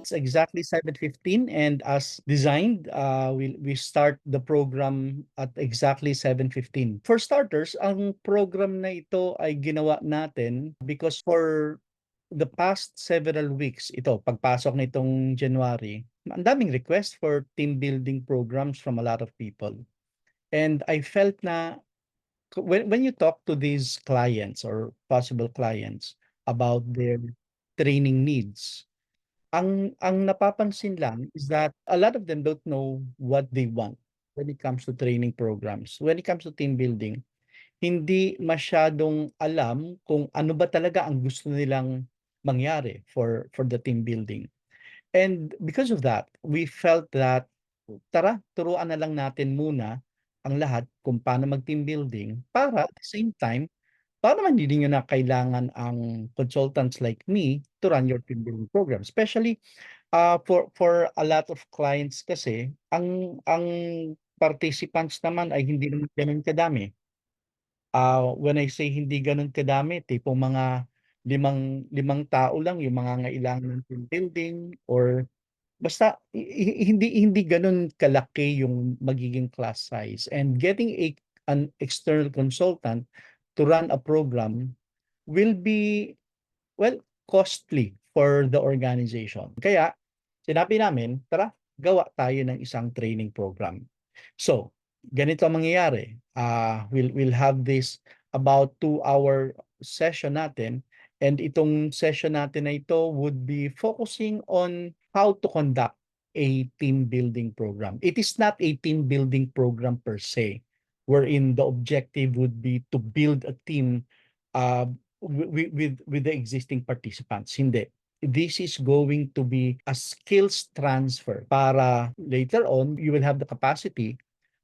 It's exactly 7:15 and as designed, we start the program at exactly 7:15. For starters, ang program na ito ay ginawa natin because for the past several weeks, ito, pagpasok nitong January, ang daming request for team building programs from a lot of people. And I felt na when you talk to these clients or possible clients about their training needs, ang napapansin lang is that a lot of them don't know what they want when it comes to training programs. When it comes to team building, hindi masyadong alam kung ano ba talaga ang gusto nilang mangyari for the team building. And because of that, we felt that tara, turuan na lang natin muna ang lahat kung paano mag-team building para at the same time, para naman hindi niyo na kailangan ang consultants like me to run your team building program. Especially for a lot of clients kasi ang participants naman ay hindi naman gano'n kadami. When I say hindi gano'n kadami, tipong mga limang tao lang yung mangangailangan ng team building or basta hindi hindi gano'n kalaki yung magiging class size and getting an external consultant to run a program will be, well, costly for the organization. Kaya sinabi namin, tara, gawa tayo ng isang training program. So, ganito ang mangyayari. We'll have this about 2-hour session natin and itong session natin na ito would be focusing on how to conduct a team building program. It is not a team building program per se, wherein the objective would be to build a team uh, with the existing participants. Hindi. This is going to be a skills transfer para later on you will have the capacity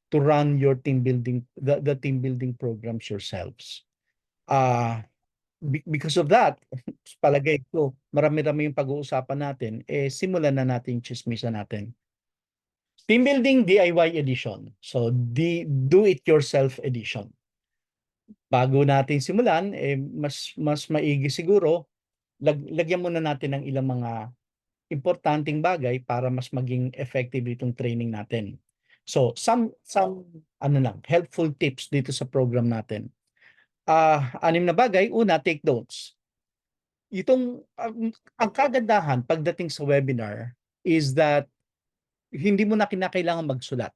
to run your team building the team building programs yourselves. Because of that, palagay ko marami-rami yung pag-uusapan natin, simulan na natin yung tsismisan natin. Team building DIY edition. So do it yourself edition. Bago natin simulan, mas maigi siguro lagyan muna natin ng ilang mga importanteng bagay para mas maging effective itong training natin. So, some ano lang, helpful tips dito sa program natin. 6 na bagay. Una, take notes. Itong ang kagandahan pagdating sa webinar is that hindi mo na kinakailangan magsulat.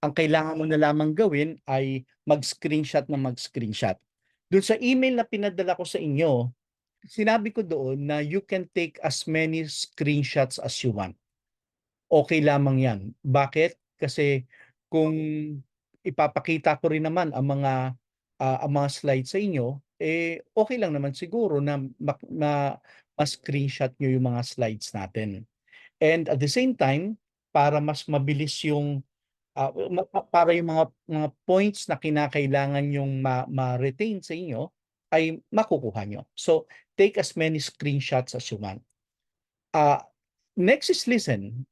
Ang kailangan mo na lamang gawin ay mag-screenshot na mag-screenshot. Doon sa email na pinadala ko sa inyo, sinabi ko doon na you can take as many screenshots as you want. Okay lamang 'yan. Bakit? Kasi kung ipapakita ko rin naman ang mga slides sa inyo, okay lang naman siguro na ma-screenshot niyo yung mga slides natin. And at the same time, para mas mabilis yung para yung mga points na kinakailangan yung ma-retain sa inyo ay makukuha niyo. So, take as many screenshots as you want. Ah, Next is listen.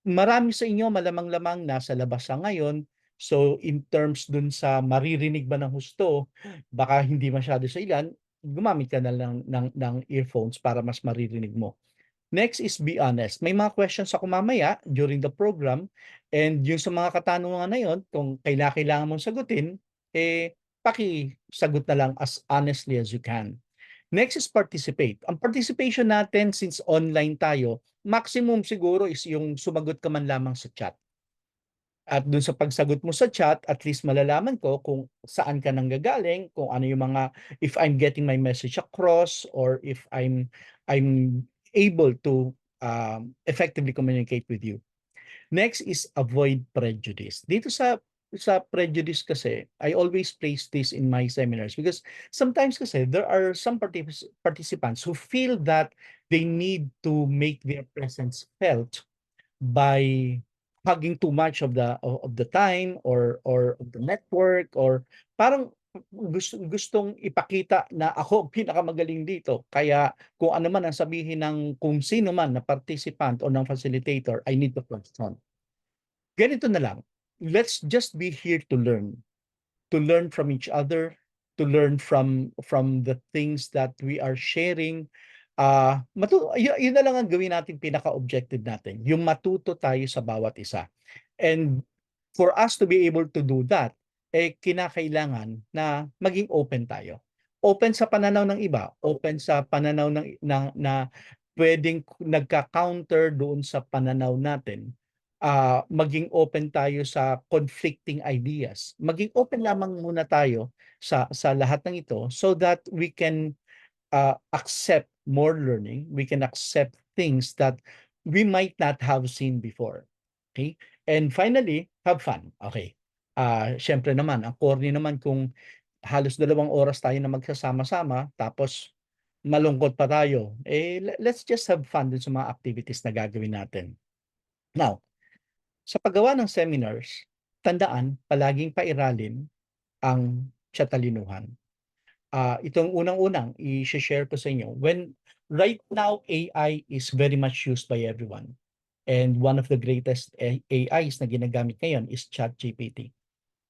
Marami sa inyo malamang-lamang nasa labas sa ngayon. So, in terms dun sa maririnig ba ng husto, baka hindi masyado sa ilan, gumamit ka na lang ng earphones para mas maririnig mo. Next is be honest. May mga questions ako mamaya during the program and yung sa mga katanungan na yun, kung kailangan mong sagutin, pakisagot na lang as honestly as you can. Next is participate. Ang participation natin since online tayo, maximum siguro is yung sumagot ka man lamang sa chat. At dun sa pagsagot mo sa chat, at least malalaman ko kung saan ka nanggagaling, kung ano yung mga, if I'm getting my message across, or if I'm able to effectively communicate with you. Next is avoid prejudice. Dito sa prejudice kasi, I always place this in my seminars because sometimes kasi there are some participants who feel that they need to make their presence felt by hugging too much of the time or of the network or parang gustong ipakita na ako ang pinakamagaling dito. Kaya kung ano man ang sabihin ng kung sino man na participant o ng facilitator, I need to question. Ganito na lang. Let's just be here to learn from each other, to learn from the things that we are sharing. Yun na lang ang gawin nating pinaka-objective natin, yung matuto tayo sa bawat isa. And for us to be able to do that, kinakailangan na maging open tayo. Open sa pananaw ng iba, open sa pananaw na puwedeng nagka-counter doon sa pananaw natin. Maging open tayo sa conflicting ideas. Maging open lamang muna tayo sa lahat ng ito so that we can accept more learning, we can accept things that we might not have seen before. Okay? And finally, have fun. Okay. Syempre naman, ang corny naman kung halos 2 oras tayo na magsasama-sama, tapos malungkot pa tayo. Let's just have fun dun sa mga activities na gagawin natin. Now, sa paggawa ng seminars, tandaan, palaging pairalin ang tiyatalinuhan. Itong unang-unang i-she-share ko sa inyo, right now AI is very much used by everyone. And one of the greatest AIs na ginagamit ngayon is ChatGPT.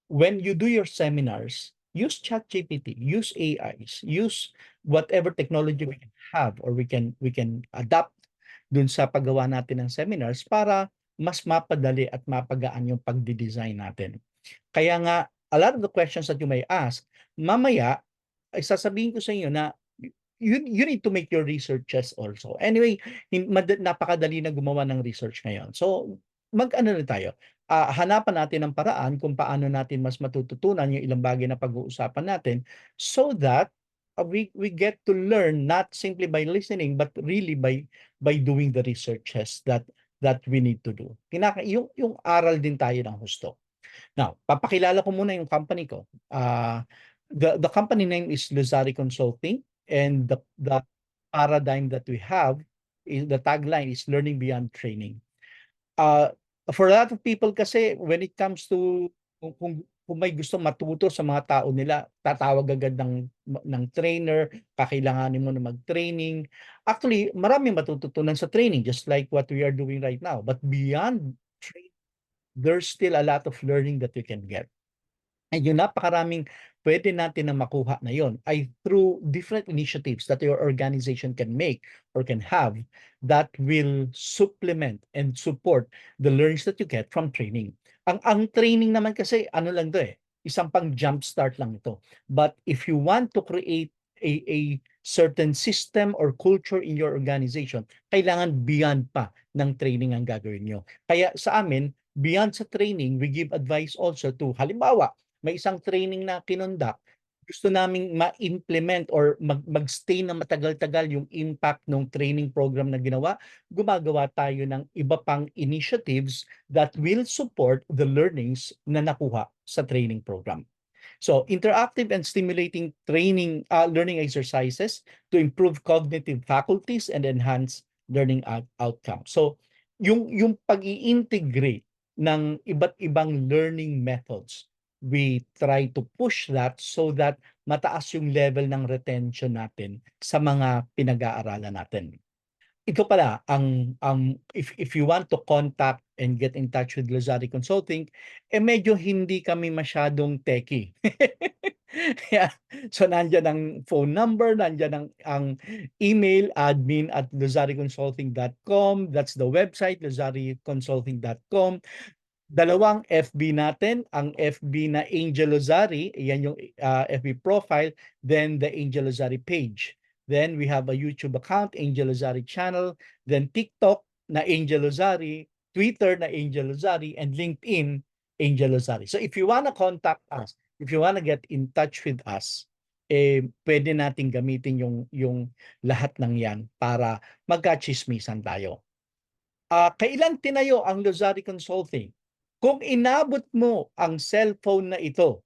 When you do your seminars, use ChatGPT, use AIs, use whatever technology we can have or we can adapt dun sa paggawa natin ng seminars para mas mapadali at mapagaan yung pagdi-design natin. Kaya nga, a lot of the questions that you may ask, mamaya ay sasabihin ko sa inyo na you need to make your researches also. Anyway, napakadali na gumawa ng research ngayon. So, mag-ano rin tayo, hanapan natin ng paraan kung paano natin mas matututunan yung ilang bagay na pag-uusapan natin so that we get to learn not simply by listening but really by doing the researches that we need to do. Yung aral din tayo ng husto. Now, papakilala ko muna yung company ko. The company name is Luzari Consulting, and the paradigm that we have is the tagline is learning beyond training. For a lot of people kasi when it comes to kung may gustong matuto sa mga tao nila, tatawag agad ng trainer, kakailanganin mo na mag-training. Actually, maraming matututunan sa training just like what we are doing right now. But beyond training, there's still a lot of learning that we can get. And yung napakaraming pwede natin na makuha na yon ay through different initiatives that your organization can make or can have that will supplement and support the learnings that you get from training. Ang training naman kasi ano lang 'to isang pang jump start lang ito. But if you want to create a certain system or culture in your organization, kailangan beyond pa ng training ang gagawin niyo. Kaya sa amin, beyond sa training, we give advice also to halimbawa, may isang training na kinonduct, gusto naming ma-implement or mag-stay na matagal-tagal yung impact ng training program na ginawa, gumagawa tayo ng iba pang initiatives that will support the learnings na nakuha sa training program. So, interactive and stimulating training, learning exercises to improve cognitive faculties and enhance learning outcomes. So, yung pag-i-integrate ng iba't ibang learning methods, we try to push that so that mataas yung level ng retention natin sa mga pinag-aaralan natin. Ito pala if you want to contact and get in touch with Luzari Consulting, medyo hindi kami masyadong techy. Yeah. So nandiyan ang phone number, nandiyan ang email admin@luzariconsulting.com. That's the website luzariconsulting.com. Dalawang FB natin, ang FB na Angel Luzari, yan yung FB profile, then the Angel Luzari page. Then we have a YouTube account, Angel Luzari channel, then TikTok na Angel Luzari, Twitter na Angel Luzari, and LinkedIn, Angel Luzari. So if you wanna contact us, if you wanna get in touch with us, pwede nating gamitin yung lahat ng yan para magkachismisan tayo. Kailan tinayo ang Luzari Consulting? Kung inabot mo ang cellphone na ito,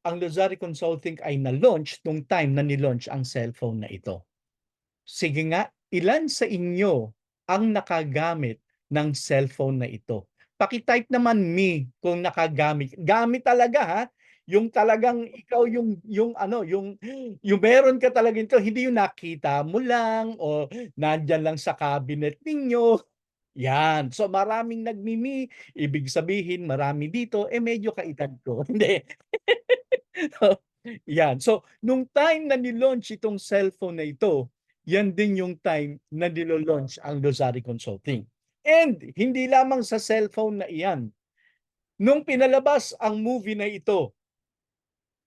ang Luzari Consulting ay na-launch nung time na ni-launch ang cellphone na ito. Sige nga, ilan sa inyo ang nakagamit ng cellphone na ito? Paki-type naman me kung nakagamit. Gamit talaga ha. Yung talagang ikaw yung meron ka talaga ito, hindi yung nakita mo lang o nandiyan lang sa cabinet ninyo. Yan. So maraming nagmimi, ibig sabihin marami dito, medyo kaedad ko. Hindi. Yan. So nung time na ni-launch itong cellphone na ito, yan din yung time na nilo-launch ang Lozari Consulting. And hindi lamang sa cellphone na iyan. Nung pinalabas ang movie na ito,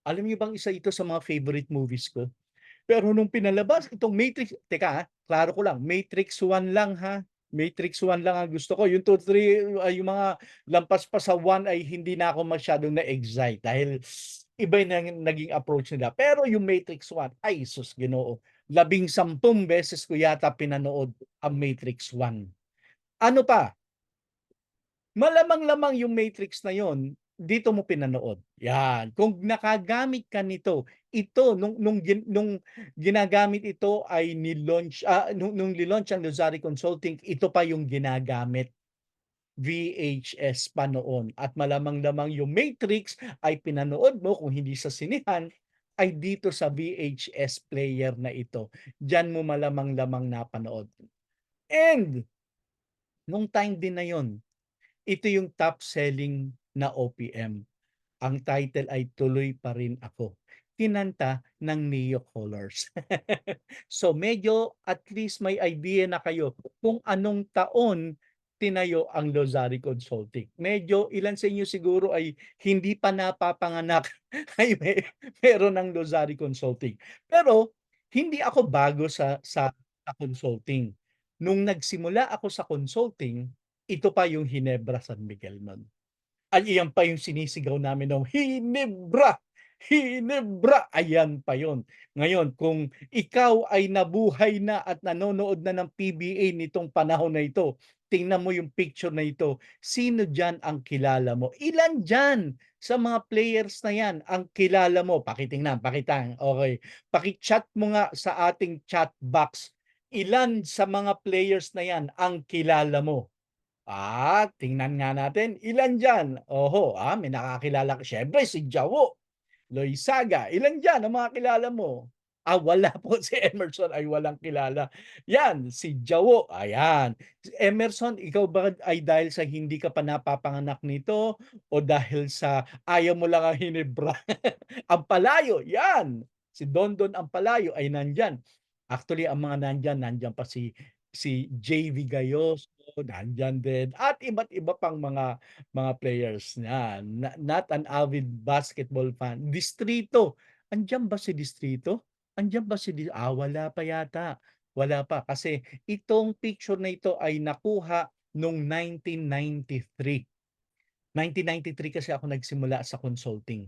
alam niyo bang isa ito sa mga favorite movies ko? Pero nung pinalabas itong Matrix, teka, klaro ko lang, Matrix 1 lang ha. Matrix 1 lang ang gusto ko. Yung 2, 3, yung mga lampas pa sa 1 ay hindi na ako masyadong na-excite dahil iba yung naging approach nila. Pero yung Matrix 1, ay sus Ginoo, 10 beses ko yata pinanood ang Matrix 1. Ano pa? Malamang-lamang yung Matrix na yon dito mo pinanood. Yan, kung nakagamit ka nito, ito nung ginagamit ito ay ni-launch, nung ni-launch ang Lozari Consulting, ito pa yung ginagamit, VHS pa noon. At malamang-lamang yung Matrix ay pinanood mo kung hindi sa sinehan, ay dito sa VHS player na ito. Diyan mo malamang-lamang napanood. And nung time din na yon, ito yung top selling na OPM. Ang title ay Tuloy Pa Rin Ako. Kinanta ng Neo Colors. So medyo at least may idea na kayo kung anong taon tinayo ang Lozari Consulting. Medyo ilan sa inyo siguro ay hindi pa napapanganak ay meron ng Lozari Consulting. Pero hindi ako bago sa consulting. Nung nagsimula ako sa consulting, ito pa yung Hinebra San Miguel nun. Ay iyan pa yung sinisigaw namin nung Hinebra! Hinebra! Ayan pa yon. Ngayon, kung ikaw ay nabuhay na at nanonood na ng PBA nitong panahon na ito, tingnan mo yung picture na ito, sino dyan ang kilala mo? Ilan dyan sa mga players na yan ang kilala mo? Pakitingnan, pakitang. Okay. Pakichat mo nga sa ating chat box. Ilan sa mga players na yan ang kilala mo? Tingnan nga natin, ilan diyan? Oho, may nakakilala ka siyempre si Jawo, Loizaga, ilan diyan ang mga kilala mo? Wala po si Emerson ay walang kilala. Yan, si Jawo, ayan. Si Emerson, ikaw ba ay dahil sa hindi ka pa napapanganak nito o dahil sa ayaw mo lang ang Hinebra? Ampalayo, yan. Si Dondon Ampalayo ay nandyan. Actually, ang mga nandyan pa si JV Gayoso, nandyan din, at iba't iba pang mga players niyan. Not an avid basketball fan. Distrito, andiyan ba si Distrito? Andiyan ba si wala pa yata. Wala pa kasi itong picture na ito ay nakuha nung 1993. 1993 kasi ako nagsimula sa consulting.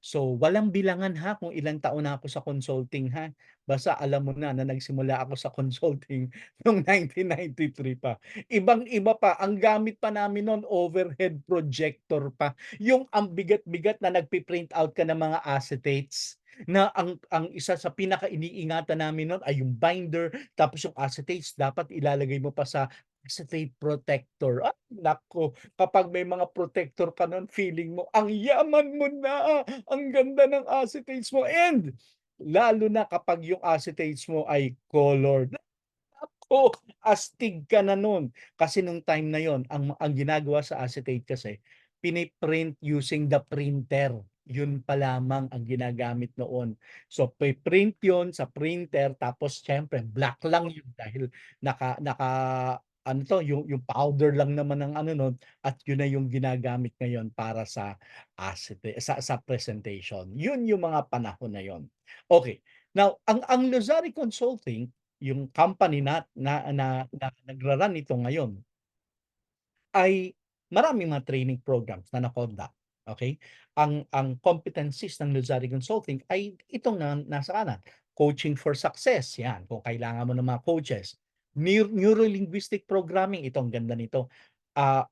So, walang bilangan ha kung ilang taon na ako sa consulting ha. Basta alam mo na nagsimula ako sa consulting noong 1993 pa. Ibang-iba pa, ang gamit pa namin noon overhead projector pa. Yung ang bigat-bigat na nagpi-print out ka ng mga acetates na ang isa sa pinaka-iniingatan namin noon ay yung binder, tapos yung acetates dapat ilalagay mo pa sa acetate protector. Naku, kapag may mga protector ka nun, feeling mo, ang yaman mo na, ang ganda ng acetates mo, and lalo na kapag yung acetates mo ay colored. Naku, astig ka na nun. Kasi nung time na yon, ang ginagawa sa acetate kasi, piniprint using the printer. Yun pa lamang ang ginagamit noon. So, print yon sa printer, tapos syempre, black lang yun dahil naka ano to, yung powder lang naman ng ano nun, at yun na yung ginagamit ngayon para sa sa presentation. Yun yung mga panahon na yon. Okay. Now, ang Lozari Consulting, yung company na nagra-run nito ngayon, ay maraming mga training programs na na-conduct, okay? Ang competencies ng Lozari Consulting ay itong nasa kanan, Coaching for Success, yan, kung kailangan mo ng mga coaches. Neuro-linguistic programming, ito ang ganda nito. Ah,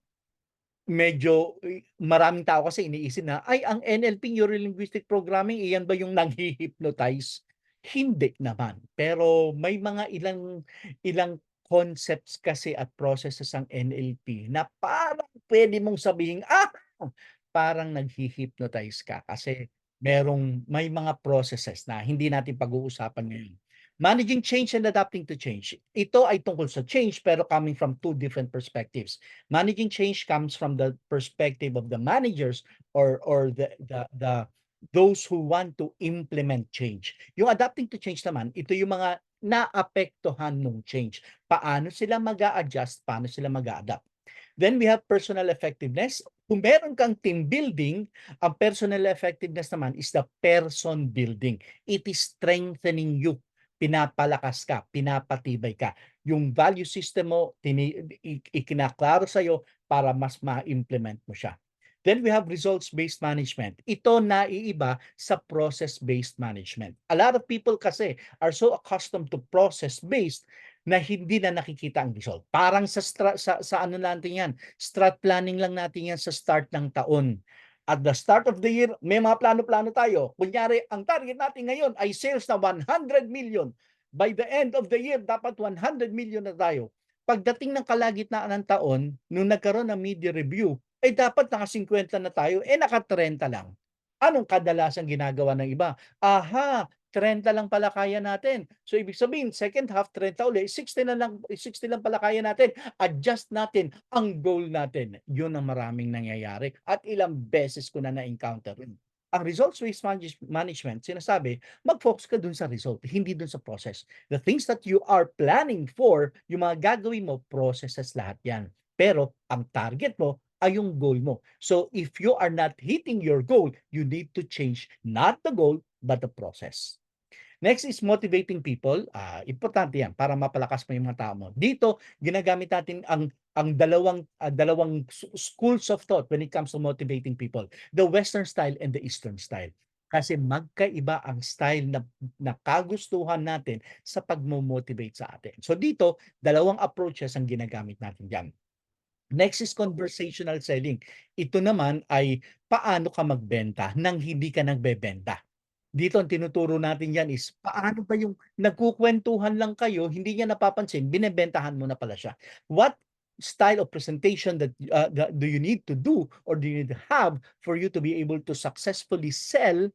Medyo maraming tao kasi iniisip na, ay ang NLP, Neuro-linguistic programming, iyan ba yung nanghi-hypnotize? Hindi naman. Pero may mga ilang ilang concepts kasi at processes ang NLP na parang puwede mong sabihing, parang nanghi-hypnotize ka kasi may mga processes na hindi natin pag-uusapan ngayon. Managing change and adapting to change. Ito ay tungkol sa change pero coming from two different perspectives. Managing change comes from the perspective of the managers or the those who want to implement change. Yung adapting to change naman, ito yung mga naapektuhan nung change. Paano sila mag-a-adjust, paano sila mag-a-adapt. Then we have personal effectiveness. Kung meron kang team building, ang personal effectiveness naman is the person building. It is strengthening you. Pinapalakas ka, pinapatibay ka. Yung value system mo, ikinaklaro sa'yo para mas ma-implement mo siya. Then we have results-based management. Ito naiiba sa process-based management. A lot of people kasi are so accustomed to process-based na hindi na nakikita ang result. Parang sa ano natin yan, strat planning lang natin yan sa start ng taon. At the start of the year, may mga plano-plano tayo. Kunyari, ang target natin ngayon ay sales na 100 million. By the end of the year, dapat 100 million na tayo. Pagdating ng kalagitnaan ng taon, nung nagkaroon ng media review, eh dapat naka 50 na tayo, eh naka 30 lang. Anong kadalasan ginagawa ng iba? Aha, 30 lang pala kaya natin. So ibig sabihin, second half 30 uli, 60 lang pala kaya natin. Adjust natin ang goal natin. 'Yun ang maraming nangyayari at ilang beses ko na na-encounter. Ang results-based management, sinasabi, mag-focus ka dun sa result, hindi dun sa process. The things that you are planning for, yung mga gagawin mo, processes lahat yan. Pero ang target mo ay yung goal mo. So if you are not hitting your goal, you need to change not the goal, but the process. Next is motivating people. Importante yan para mapalakas mo yung mga tao mo. Dito, ginagamit natin ang dalawang schools of thought when it comes to motivating people. The Western style and the Eastern style. Kasi magkaiba ang style na kagustuhan natin sa pag-motivate sa atin. So dito, dalawang approaches ang ginagamit natin dyan. Next is conversational selling. Ito naman ay paano ka magbenta nang hindi ka nagbebenta. Dito ang tinuturo natin yan is paano ba yung nagkukwentuhan lang kayo, hindi niya napapansin, binebentahan mo na pala siya. What style of presentation that do you need to do or do you need to have for you to be able to successfully sell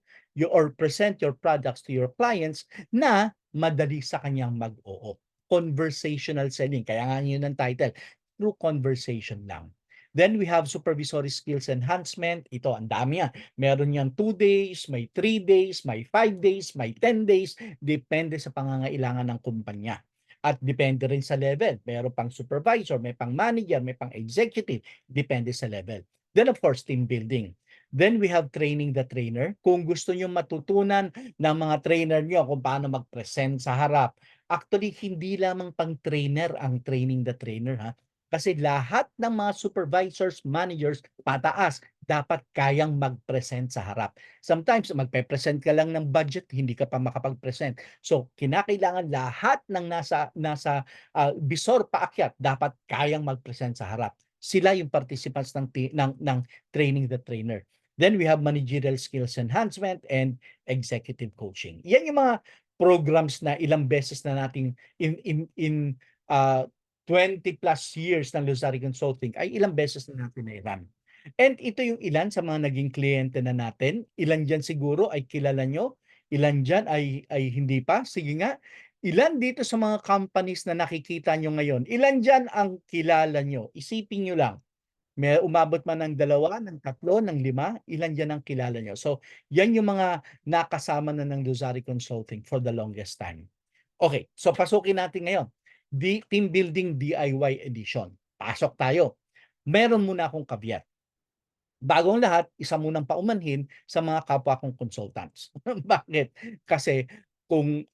or present your products to your clients na madali sa kanyang mag-oo? Conversational selling. Kaya nga yun ang title. Through conversation lang. Then we have supervisory skills enhancement. Ito, ang dami yan. Meron yan 2 days, may 3 days, may 5 days, may 10 days. Depende sa pangangailangan ng kumpanya. At depende rin sa level. Meron pang supervisor, may pang manager, may pang executive. Depende sa level. Then of course, team building. Then we have training the trainer. Kung gusto nyo matutunan ng mga trainer nyo kung paano mag-present sa harap. Actually, hindi lamang pang trainer ang training the trainer ha. Kasi lahat ng mga supervisors, managers, pataas, dapat kayang mag-present sa harap. Sometimes, magpe-present ka lang ng budget, hindi ka pa makapag-present. So, kinakailangan lahat ng nasa bisor paakyat, dapat kayang mag-present sa harap. Sila yung participants ng training the trainer. Then we have managerial skills enhancement and executive coaching. Yan yung mga programs na ilang beses na nating in 20 plus years ng Luzari Consulting ay ilang beses na natin na-run. And ito yung ilan sa mga naging kliyente na natin. Ilan dyan siguro ay kilala nyo, ilan dyan ay hindi pa. Sige nga, ilan dito sa mga companies na nakikita nyo ngayon, ilan dyan ang kilala nyo? Isipin nyo lang. May umabot man ng 2, ng 3, ng 5, ilan dyan ang kilala nyo. So, yan yung mga nakasama na ng Luzari Consulting for the longest time. Okay, so pasukin natin ngayon. Team Building DIY Edition. Pasok tayo. Meron muna akong caveat. Bagong lahat, isa munang paumanhin sa mga kapwa kong consultants. Bakit? Kasi kung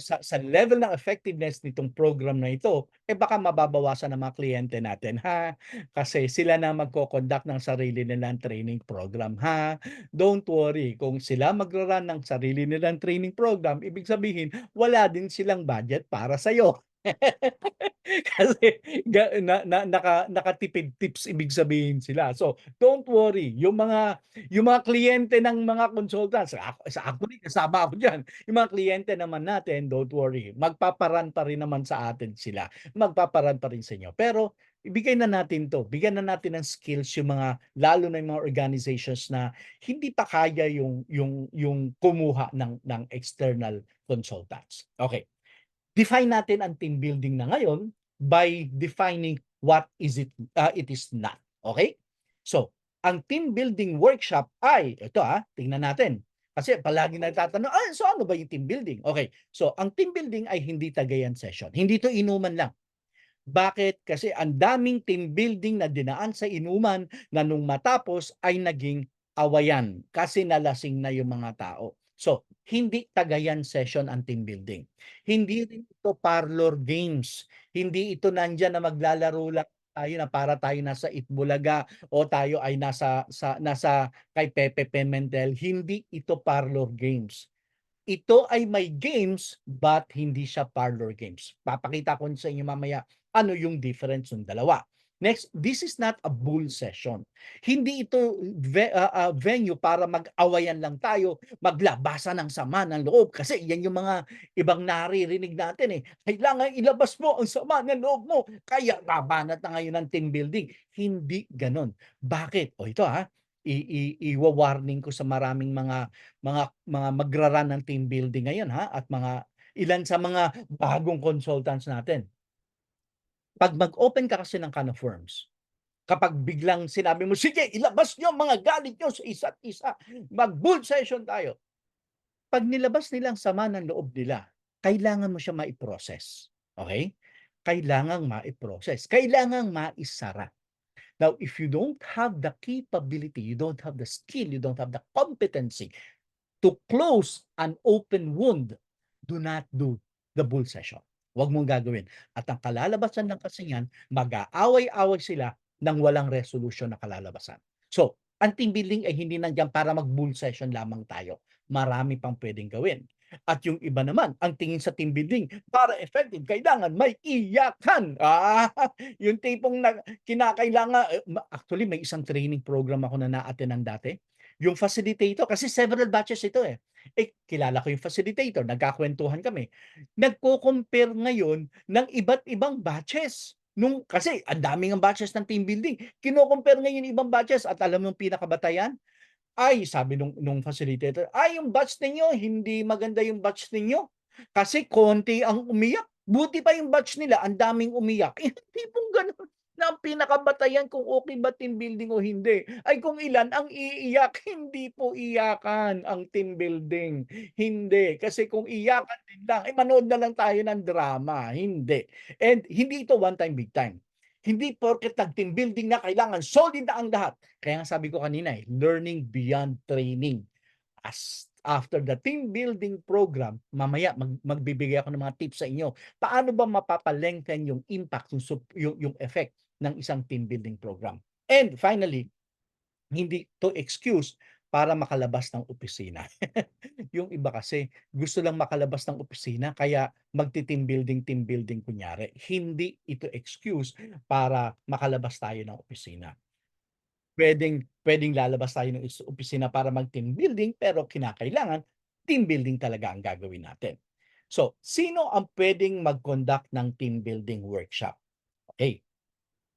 sa level ng effectiveness nitong program na ito, eh baka mababawasan ng mga kliyente natin, ha? Kasi sila na magko-conduct ng sarili nilang training program, ha? Don't worry, kung sila magra-run ng sarili nilang training program, ibig sabihin, wala din silang budget para sa'yo. Kasi nakatipid tips ibig sabihin sila. So, don't worry, yung mga kliyente ng mga consultants, actually kasama ako diyan. Yung mga kliyente naman natin, don't worry, magpaparan pa rin naman sa atin sila. Magpaparan pa rin sa inyo. Pero ibigay na natin 'to, bigyan na natin ng skills yung mga lalo na yung mga organizations na hindi pa kaya yung kumuha ng external consultants. Okay. Define natin ang team building na ngayon by defining what is it is not. Okay? So, ang team building workshop ay, ito tingnan natin. Kasi palagi nagtatanong, so ano ba yung team building? Okay, so ang team building ay hindi tagayan session, hindi 'to inuman lang. Bakit? Kasi ang daming team building na dinaan sa inuman na nung matapos ay naging awayan kasi nalasing na yung mga tao. So, hindi tagayan session ang team building. Hindi rin ito parlor games. Hindi ito nandiyan na maglalaro lang tayo na para tayo nasa Itbulaga o tayo ay nasa kay Pepe Pimentel. Hindi ito parlor games. Ito ay may games but hindi siya parlor games. Papakita ko sa inyo mamaya ano yung difference ng dalawa. Next, this is not a bull session. Hindi ito venue para mag-awayan lang tayo, maglabasan ng sama ng loob. Kasi yan yung mga ibang naririnig natin eh. Kailangan ilabas mo ang sama ng loob mo. Kaya babanat na ngayon ng team building. Hindi ganon. Bakit? O ito i-warning ko sa maraming mga magra-run ng team building ngayon at ilan sa mga bagong consultants natin. 'Pag mag-open ka kasi ng can of worms, kapag biglang sinabi mo, "Sige, ilabas niyo ang mga galit niyo sa isa't isa, mag-bull session tayo." 'Pag nilabas nila ang sama ng loob nila, kailangan mo siya mai-process, okey? Kailangang mai-process, kailangang maisara. Now, if you don't have the capability, you don't have the skill, you don't have the competency to close an open wound, do not do the bull session. Huwag mong gagawin. At ang kalalabasan lang kasi niyan, mag-aaway-away sila ng walang resolution na kalalabasan. So, ang team building ay hindi nandiyan para mag-bull session lamang tayo. Marami pang pwedeng gawin. At yung iba naman, ang tingin sa team building, para effective, kailangan may iyakan. Yung tipong kinakailangan, actually may isang training program ako na na-attendan dati. Yung facilitator, kasi several batches ito eh. Kilala ko yung facilitator, nagkakwentuhan kami. Nagko-compare ngayon ng iba't ibang batches. Kasi ang daming ang batches ng team building. Kino-compare ngayon yung ibang batches at alam mo yung pinakabatayan? Ay, sabi nung facilitator, "Ay, yung batch ninyo hindi maganda yung batch ninyo. Kasi konti ang umiyak. Buti pa yung batch nila ang daming umiyak." Eh, tipong gano'n na ang pinakabatayan kung okey ba team building o hindi, ay kung ilan ang iiyak. Hindi po iyakan ang team building, hindi. Kasi kung iyakan din lang, manood na lang tayo ng drama, hindi. And hindi ito one time, big time. Hindi porket nag-team building na kailangan solid na ang lahat. Kaya nga sabi ko kanina learning beyond training. After the team building program, mamaya magbibigay ako ng mga tips sa inyo. Paano ba mapapa-lengthen yung impact, yung effect ng isang team building program. And finally, hindi to excuse para makalabas ng opisina. Yung iba kasi gusto lang makalabas ng opisina kaya team building kunyari. Hindi ito excuse para makalabas tayo ng opisina. Puwedeng lalabas tayo ng opisina para mag-team building, pero kinakailangan team building talaga ang gagawin natin. So, sino ang puwedeng mag-conduct ng team building workshop? Okay,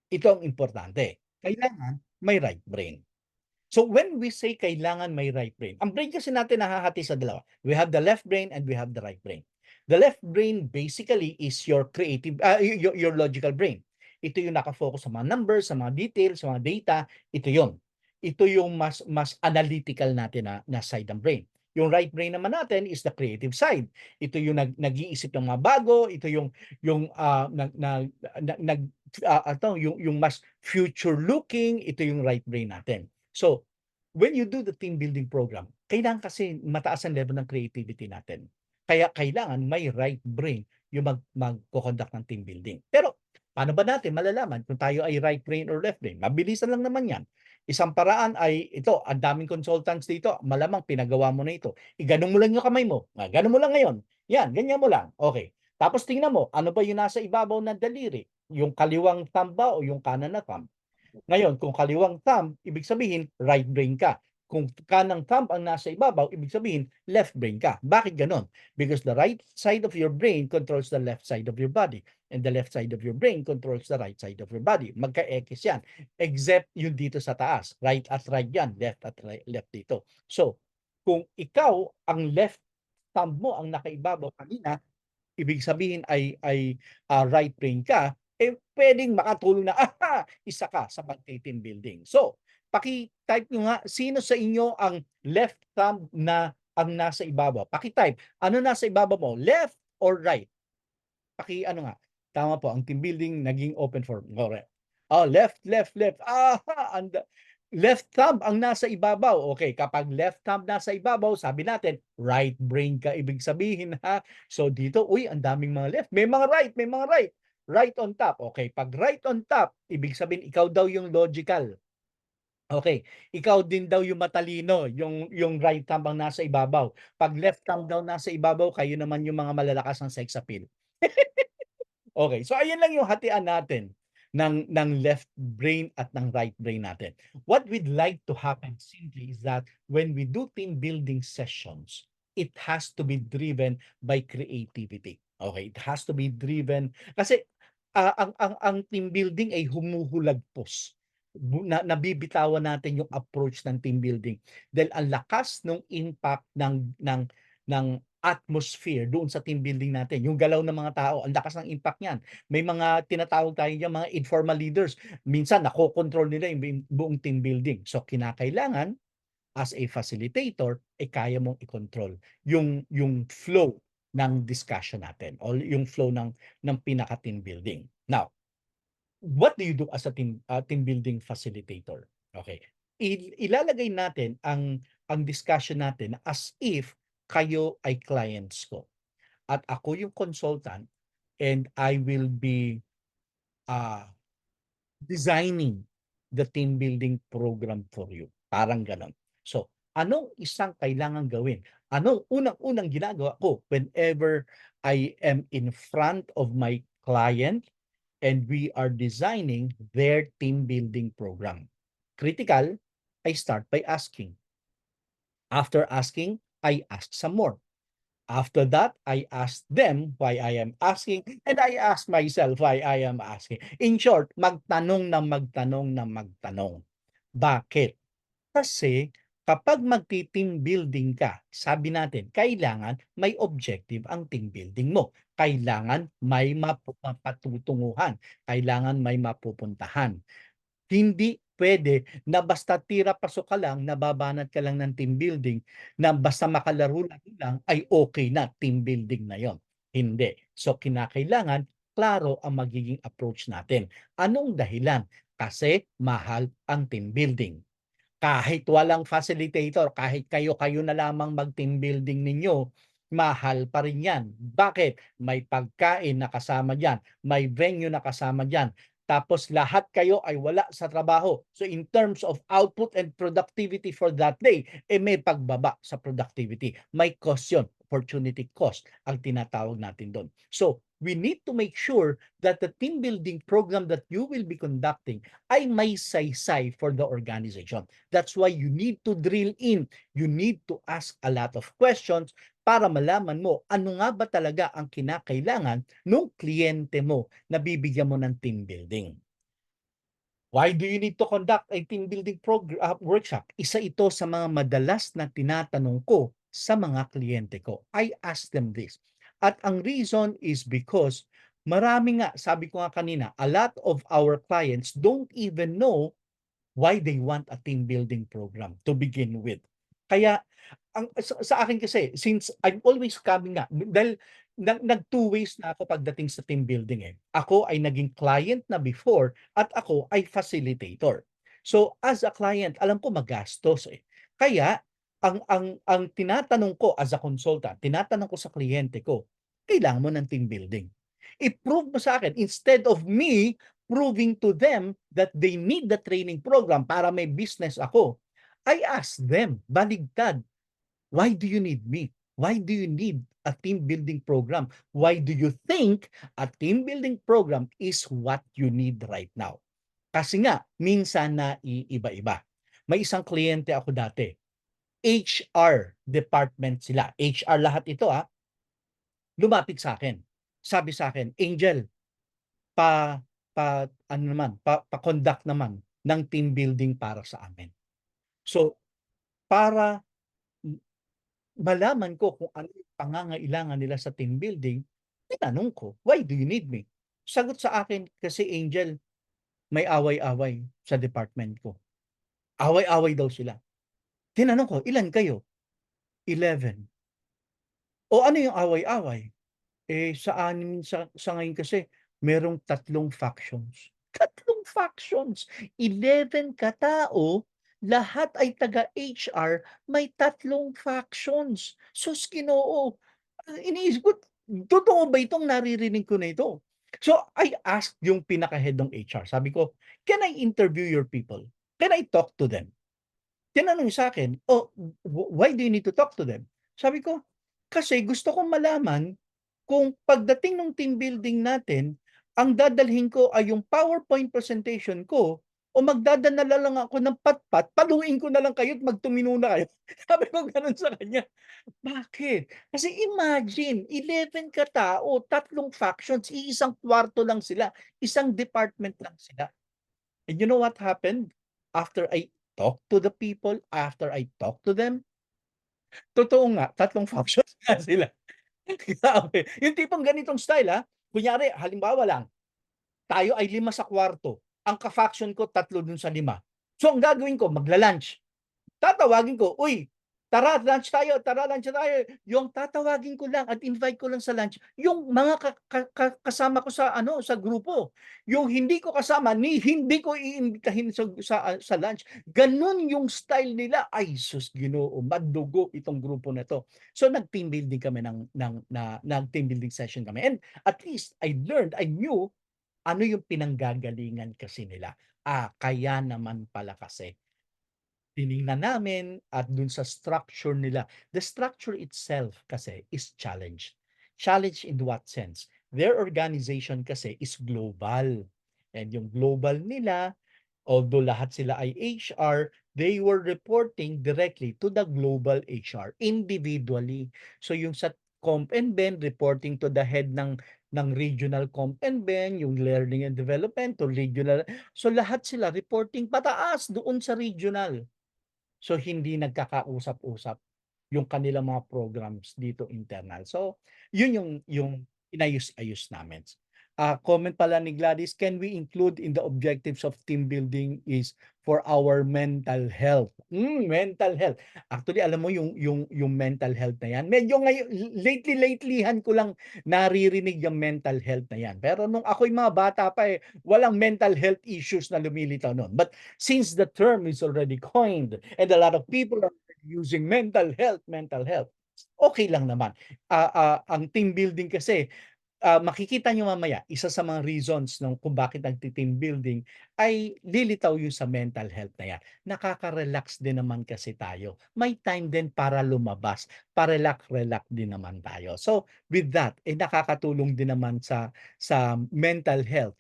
ito ang importante, kailangan may right brain. So, when we say kailangan may right brain, ang brain kasi natin nahahati sa dalawa. We have the left brain and we have the right brain. The left brain basically is your creative, your logical brain. Ito yung naka-focus sa mga numbers, sa mga details, sa mga data, ito yon. Ito yung mas analytical natin na side ng brain. Yung right brain naman natin is the creative side. Ito yung nag-iisip ng mga bago, ito yung yung mas future looking, ito yung right brain natin. So, when you do the team building program, kailangan kasi mataas ang level ng creativity natin. Kaya kailangan may right brain yung magko-conduct ng team building. Pero paano ba natin malalaman kung tayo ay right brain or left brain? Mabilisan lang naman 'yan. Isang paraan ay ito, ang daming consultants dito, malamang pinagawa mo na ito. Iganon mo lang yung kamay mo. Ganon mo lang ngayon. Yan, ganyan mo lang. Okay. Tapos tingnan mo, ano ba yung nasa ibabaw ng daliri? Yung kaliwang thumb ba o yung kanan na thumb? Ngayon, kung kaliwang thumb, ibig sabihin right brain ka. Kung kanang thumb ang nasa ibabaw, ibig sabihin left brain ka. Bakit ganon? Because the right side of your brain controls the left side of your body. And the left side of your brain controls the right side of your body. Magka-X yan. Except yung dito sa taas. Right at right yan. Left at right, left dito. So, kung ikaw, ang left thumb mo ang nakaibabaw kanina, ibig sabihin ay right brain ka, puwedeng makatulong na, isa ka sa pagte-team building. So, paki-type niyo nga, sino sa inyo ang left thumb na ang nasa ibabaw? Paki-type, ano nasa ibabaw mo, left or right? Paki-ano nga, tama po, ang team building naging open for correct. Left, left, left. Left thumb ang nasa ibabaw. Okay, kapag left thumb nasa ibabaw, sabi natin, right brain ka ibig sabihin ha. So dito, uy, ang daming mga left. May mga right, may mga right. Right on top. Okay, pag right on top, ibig sabihin ikaw daw yung logical. Okay, ikaw din daw yung matalino, yung right thumb ang nasa ibabaw. Pag left thumb daw nasa ibabaw, kayo naman yung mga malalakas ng sex appeal. Okay, so ayan lang yung hatian natin ng left brain at ng right brain natin. What we'd like to happen simply is that when we do team building sessions, it has to be driven by creativity. Okay, it has to be driven kasi ang team building ay humuhulagpos. Nabibitawan natin yung approach ng team building dahil ang lakas ng impact ng atmosphere doon sa team building natin. Yung galaw ng mga tao, ang lakas ng impact niyan. May mga tinatawag tayo diyan mga informal leaders. Minsan nakokontrol nila yung buong team building. So kinakailangan as a facilitator, kaya mong i-control yung flow ng discussion natin o yung flow ng pinaka team building. Now, what do you do as a team building facilitator? Okay. Ilalagay natin ang discussion natin as if kayo ay clients ko at ako yung consultant and I will be uh, designing the team building program for you. Parang ganon. So, anong isang kailangan gawin? Anong unang-unang ginagawa ko whenever I am in front of my client and we are designing their team building program? Critical, I start by asking. After asking, I ask some more. After that, I ask them why I am asking and I ask myself why I am asking. In short, magtanong na magtanong na magtanong. Bakit? Kasi kapag magti-team building ka, sabi natin, kailangan may objective ang team building mo. Kailangan may mapatutunguhan. Kailangan may mapupuntahan. Hindi pwede na basta tira-pasok ka lang, nababanat ka lang ng team building, na basta makalaro lang ay okay na, team building na yon. Hindi. So kinakailangan, klaro ang magiging approach natin. Anong dahilan? Kasi mahal ang team building. Kahit walang facilitator, kahit kayo-kayo na lamang mag-team building ninyo, mahal pa rin yan. Bakit? May pagkain na kasama dyan, may venue na kasama dyan, tapos lahat kayo ay wala sa trabaho. So in terms of output and productivity for that day, may pagbaba sa productivity. May cost yun, opportunity cost ang tinatawag natin doon. So we need to make sure that the team building program that you will be conducting ay may saysay for the organization. That's why you need to drill in. You need to ask a lot of questions para malaman mo ano nga ba talaga ang kinakailangan ng kliyente mo na bibigyan mo ng team building. Why do you need to conduct a team building workshop? Isa ito sa mga madalas na tinatanong ko sa mga kliyente ko. I ask them this. At ang reason is because marami nga, sabi ko nga kanina, a lot of our clients don't even know why they want a team building program to begin with. Kaya sa akin kasi, since I'm always coming nga, dahil nag-two ways na ako pagdating sa team building eh. Ako ay naging client na before at ako ay facilitator. So as a client, alam ko magastos eh. Kaya ang tinatanong ko as a consultant, tinatanong ko sa kliyente ko, kailangan mo ng team building. I-prove mo sa akin instead of me proving to them that they need the training program para may business ako. I ask them, baligtad, why do you need me? Why do you need a team building program? Why do you think a team building program is what you need right now? Kasi nga, minsan na iiba-iba. May isang kliyente ako dati. HR department sila. HR lahat ito lumapit sa akin. Sabi sa akin, Angel, ano naman, pa-conduct naman ng team building para sa amin. So, para malaman ko kung ano yung pangangailangan nila sa team building, tinanong ko, why do you need me? Sagot sa akin, kasi Angel, may away-away sa department ko. Away-away daw sila. Tinanong ko, ilan kayo? 11. O ano yung away-away? Sa ngayon kasi merong 3 factions. 3 factions, 11 katao, lahat ay taga-HR, may 3 factions. Sus Ginoo! Iniisip ko, totoo ba itong naririnig ko na ito? So, I asked yung pinaka-head ng HR, sabi ko, "Can I interview your people? Can I talk to them?" Tinanong sa'kin, "Oh, why do you need to talk to them?" Sabi ko, "Kasi gusto kong malaman kung pagdating nung team building natin, ang dadalhin ko ay yung PowerPoint presentation ko o magdadala lang ako ng patpat, paluin ko na lang kayo't magtumino na kayo." Sabi ko gano'n sa kanya. Bakit? Kasi imagine 11 katao, 3 factions, iisang kwarto lang sila, isang department lang sila. And you know what happened? After I talked to the people, after I talked to them, totoo nga 3 factions nga sila. Grabe, yung tipong ganitong style, kunyari halimbawa lang, tayo ay 5 sa kwarto, ang ka-faction ko 3 dun sa 5. So ang gagawin ko magla-lunch. Tatawagin ko, "Uy, tara lunch tayo." Yung tatawagin ko lang at invite ko lang sa lunch yung mga kasama ko sa ano, sa grupo. Yung hindi ko kasama hindi ko iimbitahin sa lunch. Gano'n yung style nila. Ay sus Ginoo, madugo itong grupo na 'to. So nag-team building kami nag-team building session kami and at least I knew ano yung pinanggagalingan kasi nila. Kaya naman pala kasi tiningnan namin at dun sa structure nila. The structure itself kasi is challenged. Challenged in what sense? Their organization kasi is global. And yung global nila, although lahat sila ay HR, they were reporting directly to the global HR individually. So yung sa Comp and Ben reporting to the head ng regional Comp and Ben, yung learning and development to regional. So lahat sila reporting pataas doon sa regional. So, hindi nagkakausap-usap yung kanilang mga programs dito internal. So, yun yung inayos-ayos namin. Comment pala ni Gladys, "Can we include in the objectives of team building is for our mental health?" Mental health. Actually, alam mo yung mental health na yan, medyo ngayon lately-latelyhan ko lang naririnig yung mental health na yan. Pero nung ako'y mga bata pa, walang mental health issues na lumilitaw nun. But since the term is already coined and a lot of people are using mental health, okay lang naman. Ang team building kasi, makikita niyo mamaya, isa sa mga reasons ng kung bakit nagte-team building ay lilitaw yung sa mental health na yan. Nakaka-relax din naman kasi tayo. May time din para lumabas, pa-relax-relax din naman tayo. So, with that, nakakatulong din naman sa mental health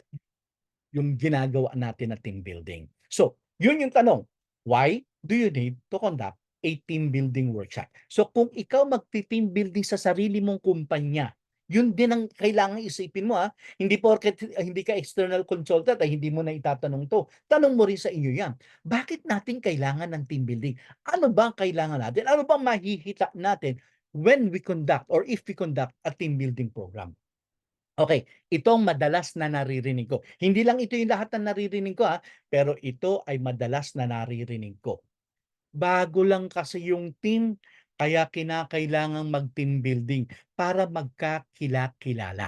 yung ginagawa natin na team building. So, yun yung tanong, why do you need to conduct a team building workshop? So, kung ikaw magti-team building sa sarili mong kumpanya, yun din ang kailangang isipin mo, hindi porket hindi ka external consultant ay hindi mo na itatanong 'to. Tanong mo rin sa inyo 'yan. Bakit natin kailangan ng team building? Ano ba ang kailangan natin? Ano bang mahihita natin when we conduct or if we conduct a team building program? Okay, ito ang madalas na naririnig ko. Hindi lang ito yung lahat ng naririnig ko, pero ito ay madalas na naririnig ko. Bago lang kasi yung team, kaya kinakailangang mag-team building para magkakilala.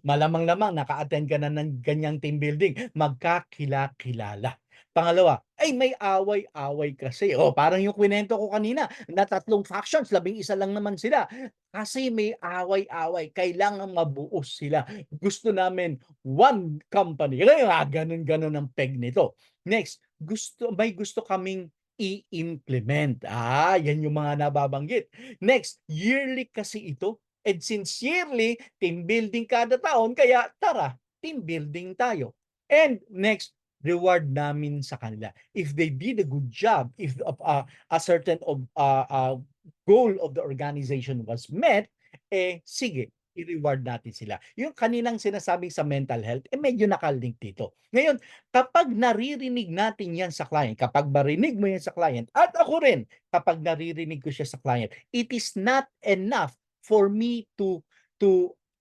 Malamang-lamang naka-attend ka na ng ganyang team building, magkakilala. Pangalawa, ay may away-away kasi. Parang yung kinuwento ko kanina na 3 factions, 11 lang naman sila. Kasi may away-away, kailangang mabuo sila. Gusto namin one company. Kaya gano'n-gano'n ang peg nito. Next, may gusto kaming i-implement. Yan yung mga nababanggit. Next, yearly kasi ito. And since yearly, team building kada taon, kaya tara, team building tayo. And next, reward namin sa kanila. If they did a good job, if a certain goal of the organization was met, sige, i-reward natin sila. Yung kaninang sinasabi sa mental health, medyo nakalink dito. Ngayon, kapag naririnig natin yan sa client, kapag marinig mo yan sa client, at ako rin, kapag naririnig ko siya sa client, it is not enough for me to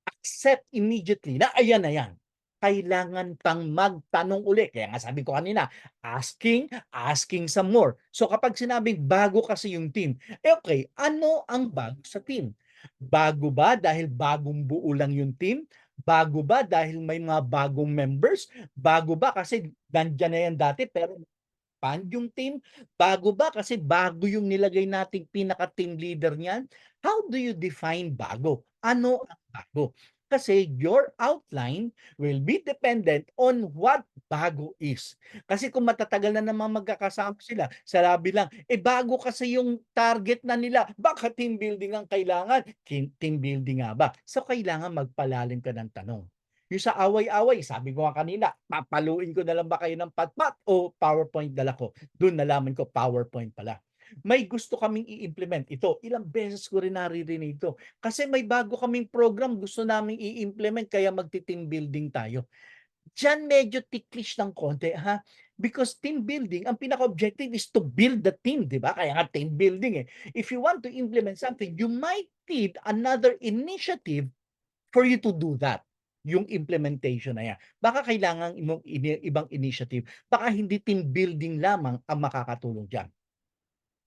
accept immediately na ayan na yan. kailangan pang magtanong uli. Kaya nga sabi ko kanina, asking some more. So kapag sinabing bago kasi yung team, okay, ano ang bago sa team? Bago ba dahil bagong buo lang yung team? Bago ba dahil may mga bagong members? Bago ba kasi nandiyan na yan dati pero expand yung team? Bago ba kasi bago yung nilagay nating pinaka-team leader niyan? How do you define bago? Ano ang bago? Kasi your outline will be dependent on what bago is. Kasi kung matatagal na naman magkakasama sila, sabi lang, bago kasi yung target na nila, baka team building ang kailangan. Team building nga ba? So kailangan magpalalim ka ng tanong. Yung sa away-away, sabi ko nga kanina, papaluin ko na lang ba kayo ng patpat o PowerPoint dala ko? Do'n nalaman ko PowerPoint pala. May gusto kaming i-implement ito, ilang beses ko rin naririnig ito. Kasi may bago kaming program gusto naming i-implement kaya magti-team building tayo. Diyan medyo ticklish ng konti ha, because team building ang pinaka-objective is to build the team, 'di ba? Kaya nga team building, eh. If you want to implement something, you might need another initiative for you to do that, yung implementation na yan. Baka kailangan mong ibang initiative, baka hindi team building lamang ang makakatulong diyan.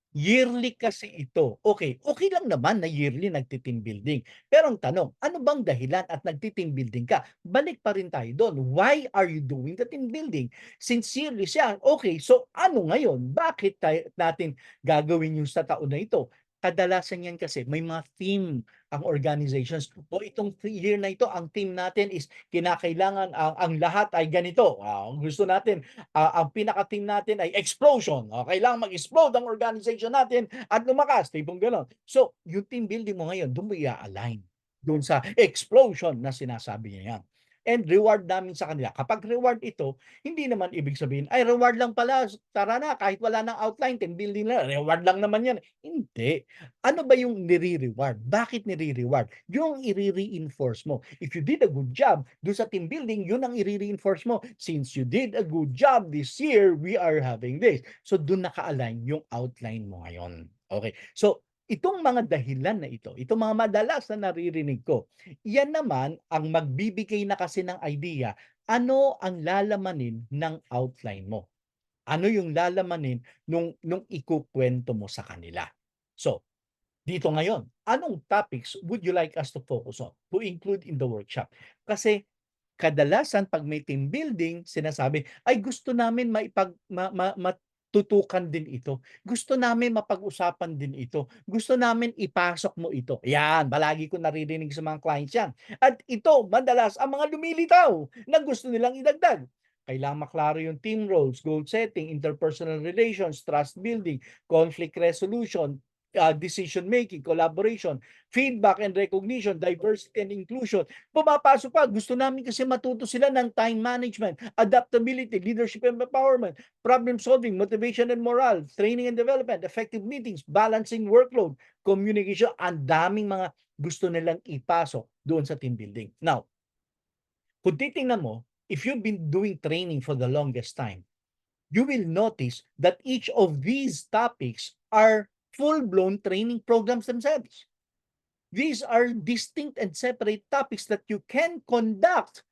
Yearly kasi ito. Okay lang naman na yearly nagti-team building. Pero ang tanong, ano bang dahilan at nagti-team building ka? Balik pa rin tayo do'n. Why are you doing the team building? Since yearly siya, okay, so ano ngayon? Bakit natin gagawin yung sa taon na ito? Kadalasan yan kasi may mga theme ang organizations. O itong year na ito, ang theme natin is kinakailangan ang lahat ay ganito. Gusto natin ang pinaka-team natin ay explosion. Kailangan mag-explode ang organization natin at lumakas, tipong gano'n. So, yung team building mo ngayon, do'n mo i-a-align do'n sa explosion na sinasabi niya 'yan. And reward namin sa kanila. Kapag reward ito, hindi naman ibig sabihin, "Ay reward lang pala, tara na kahit wala ng outline, team building lang, reward lang naman 'yan." Hindi. Ano ba yung nire-reward? Bakit nire-reward? Yung i-re-reinforce mo. If you did a good job dun sa team building, yun ang i-re-reinforce mo. Since you did a good job this year, we are having this. So dun naka-align yung outline mo ngayon. Okay. So itong mga dahilan na ito, itong mga madalas na naririnig ko, yan naman ang magbibigay na kasi ng idea, ano ang lalamanin ng outline mo? Ano yung lalamanin nung ikukuwento mo sa kanila? So, dito ngayon, anong topics would you like us to focus on, to include in the workshop? Kasi kadalasan 'pag may team building sinasabi, "Ay gusto namin maipag ma ma matutukan din ito. Gusto namin mapag-usapan din ito. Gusto namin ipasok mo ito." Yan, palagi ko naririnig sa mga clients yan. At ito madalas ang mga lumilitaw na gusto nilang idagdag. Kailangang maklaro yung team roles, goal setting, interpersonal relations, trust building, conflict resolution, decision making, collaboration, feedback and recognition, diversity and inclusion. Pumapasok pa, gusto namin kasi matuto sila ng time management, adaptability, leadership and empowerment, problem solving, motivation and morale, training and development, effective meetings, balancing workload, communication. Ang daming mga gusto nilang ipasok doon sa team building. Now, kung titingnan mo, if you've been doing training for the longest time, you will notice that each of these topics are full-blown training programs themselves. These are distinct and separate topics that you can conduct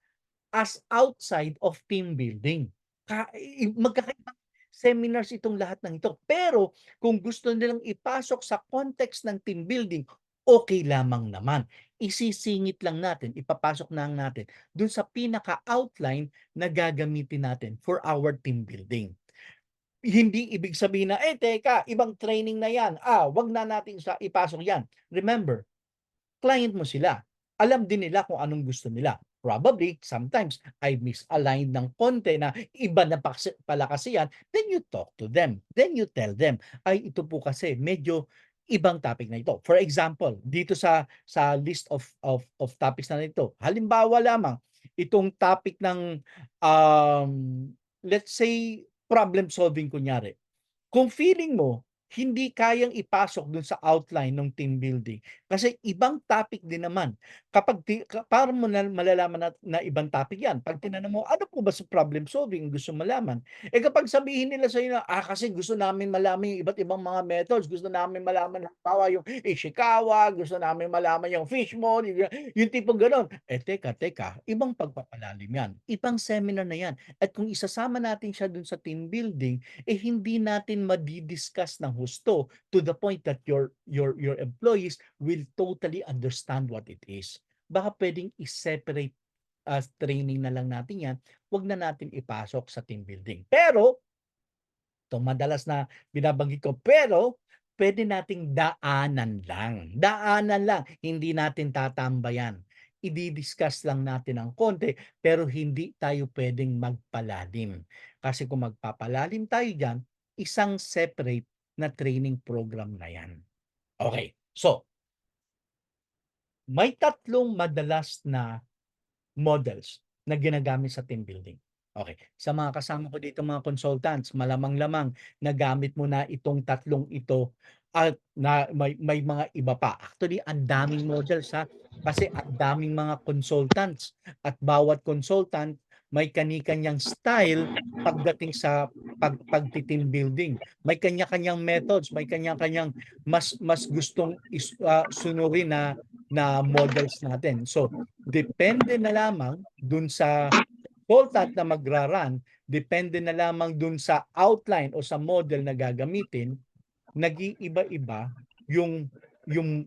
as outside of team building. Magkakaibang seminars itong lahat ng ito. Pero kung gusto nilang ipasok sa context ng team building, okay lamang naman. Isisingit lang natin, ipapasok lang natin dun sa pinaka-outline na gagamitin natin for our team building. Hindi ibig sabihin na, teka, ibang training na yan. Wag na natin ipasok yan. Remember, client mo sila. Alam din nila kung anong gusto nila. Probably, sometimes, I misaligned ng konti na iba na pala kasi yan, then you talk to them. Then you tell them, ay ito po kasi medyo ibang topic na ito. For example, dito sa list of topics na ito, halimbawa lamang, itong topic ng, um, let's say, problem solving kunyari. Kung feeling mo, hindi kayang ipasok dun sa outline ng team building, Kasi ibang topic din naman. Kapag paano mo na malalaman na ibang topic 'yan? 'Pag tinanong mo, "Ano po ba sa problem solving gusto malaman?" Eh, kapag sabihin nila sa'yo na, kasi gusto namin malaman yung iba't ibang mga methods, gusto namin malaman halimbawa yung Ishikawa, gusto namin malaman yung fishbone, yung tipong gano'n. Eh, teka, ibang pagpapalalim 'yan, ibang seminar na 'yan. At kung isasama natin siya dun sa team building, eh, hindi natin madi-discuss ng husto to the point that your employees will totally understand what it is. Baka puwedeng i-separate as training na lang natin 'yan, 'wag na natin ipasok sa team building. Pero, ito madalas na binabanggit ko, pero puwede nating daanan lang, hindi natin tatambayan. Idi-discuss lang natin ng konti, pero hindi tayo puwedeng magpalalim. Kasi kung magpapalalim tayo diyan, isang separate na training program na 'yan. Okey, so may tatlong madalas na models na ginagamit sa team building. Okay, sa mga kasama ko dito mga consultants, malamang-lamang nagamit mo na itong tatlong ito at na may mga iba pa. Actually, ang daming models, kasi ang daming mga consultants at bawat consultant may kani-kanyang style pagdating sa pagti-team building. May kanya-kanyang methods, may kanya-kanyang mas gustong sunurin na models natin. So, depende na lamang dun sa consultant na magra-run, depende na lamang dun sa outline o sa model na gagamitin, nag-iiba-iba yung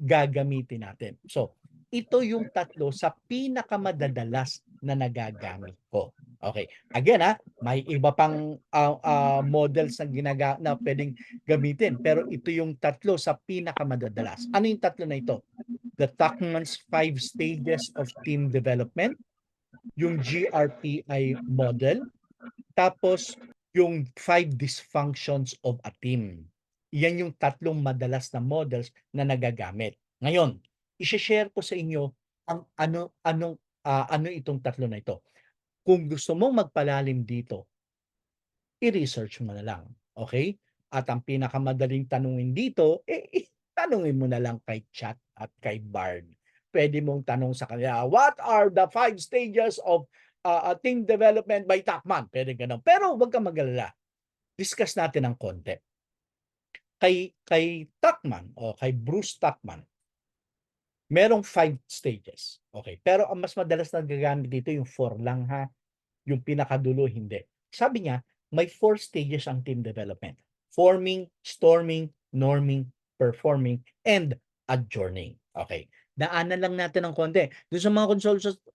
gagamitin natin. So, ito yung tatlo sa pinakamadadalas na nagagamit ko. Okay. Again, may iba pang models na pwedeng gamitin, pero ito yung tatlo sa pinakamadadalas. Ano yung tatlo na ito? The Tuckman's 5 Stages of Team Development, yung GRPI model, tapos yung 5 Dysfunctions of a Team. Yan yung tatlong madalas na models na nagagamit. Ngayon, i-share ko sa inyo ang ano itong tatlo na ito. Kung gusto mong magpalalim dito, i-research mo na lang, okay? At ang pinakamadaling tanungin dito, tanungin mo na lang kay Chat at kay Bard. Pwede mong tanong sa kanila, "What are the 5 stages of team development by Tuckman?" Pwede gano'n. Pero huwag kang mag-alala, discuss natin ng konti. Kay Tuckman o kay Bruce Tuckman, merong 5 stages, okay? Pero ang mas madalas na nagagamit dito yung 4 lang, yung pinakadulo hindi. Sabi niya, may 4 stages ang team development. Forming, storming, norming, performing, and adjourning. Okay. Daanan lang natin ng konti. Doon sa mga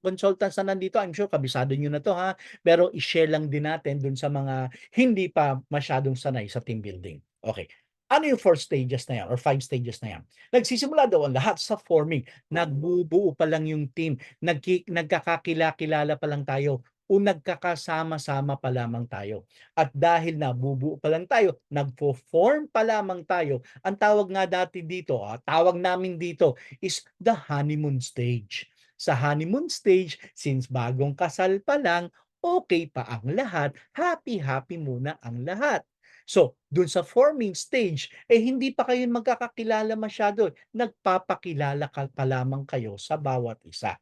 consultants na nandito, I'm sure kabisado nyo na to, pero i-share lang din natin doon sa mga hindi pa masyadong sanay sa team building. Okay. Ano yung 4 stages na yan or 5 stages na yan? Nagsisimula daw ang lahat sa forming. Nagbubuo pa lang yung team. Nagkakakilala pa lang tayo o nagkakasama-sama pa lamang tayo. At dahil nabubuo pa lang tayo, nagfo-form pa lamang tayo, ang tawag nga dati dito, tawag namin dito is the honeymoon stage. Sa honeymoon stage, since bagong kasal pa lang, okay pa ang lahat, happy-happy muna ang lahat. So, dun sa forming stage, hindi pa kayo magkakakilala masyado. Nagpapakilala pa lamang kayo sa bawat isa.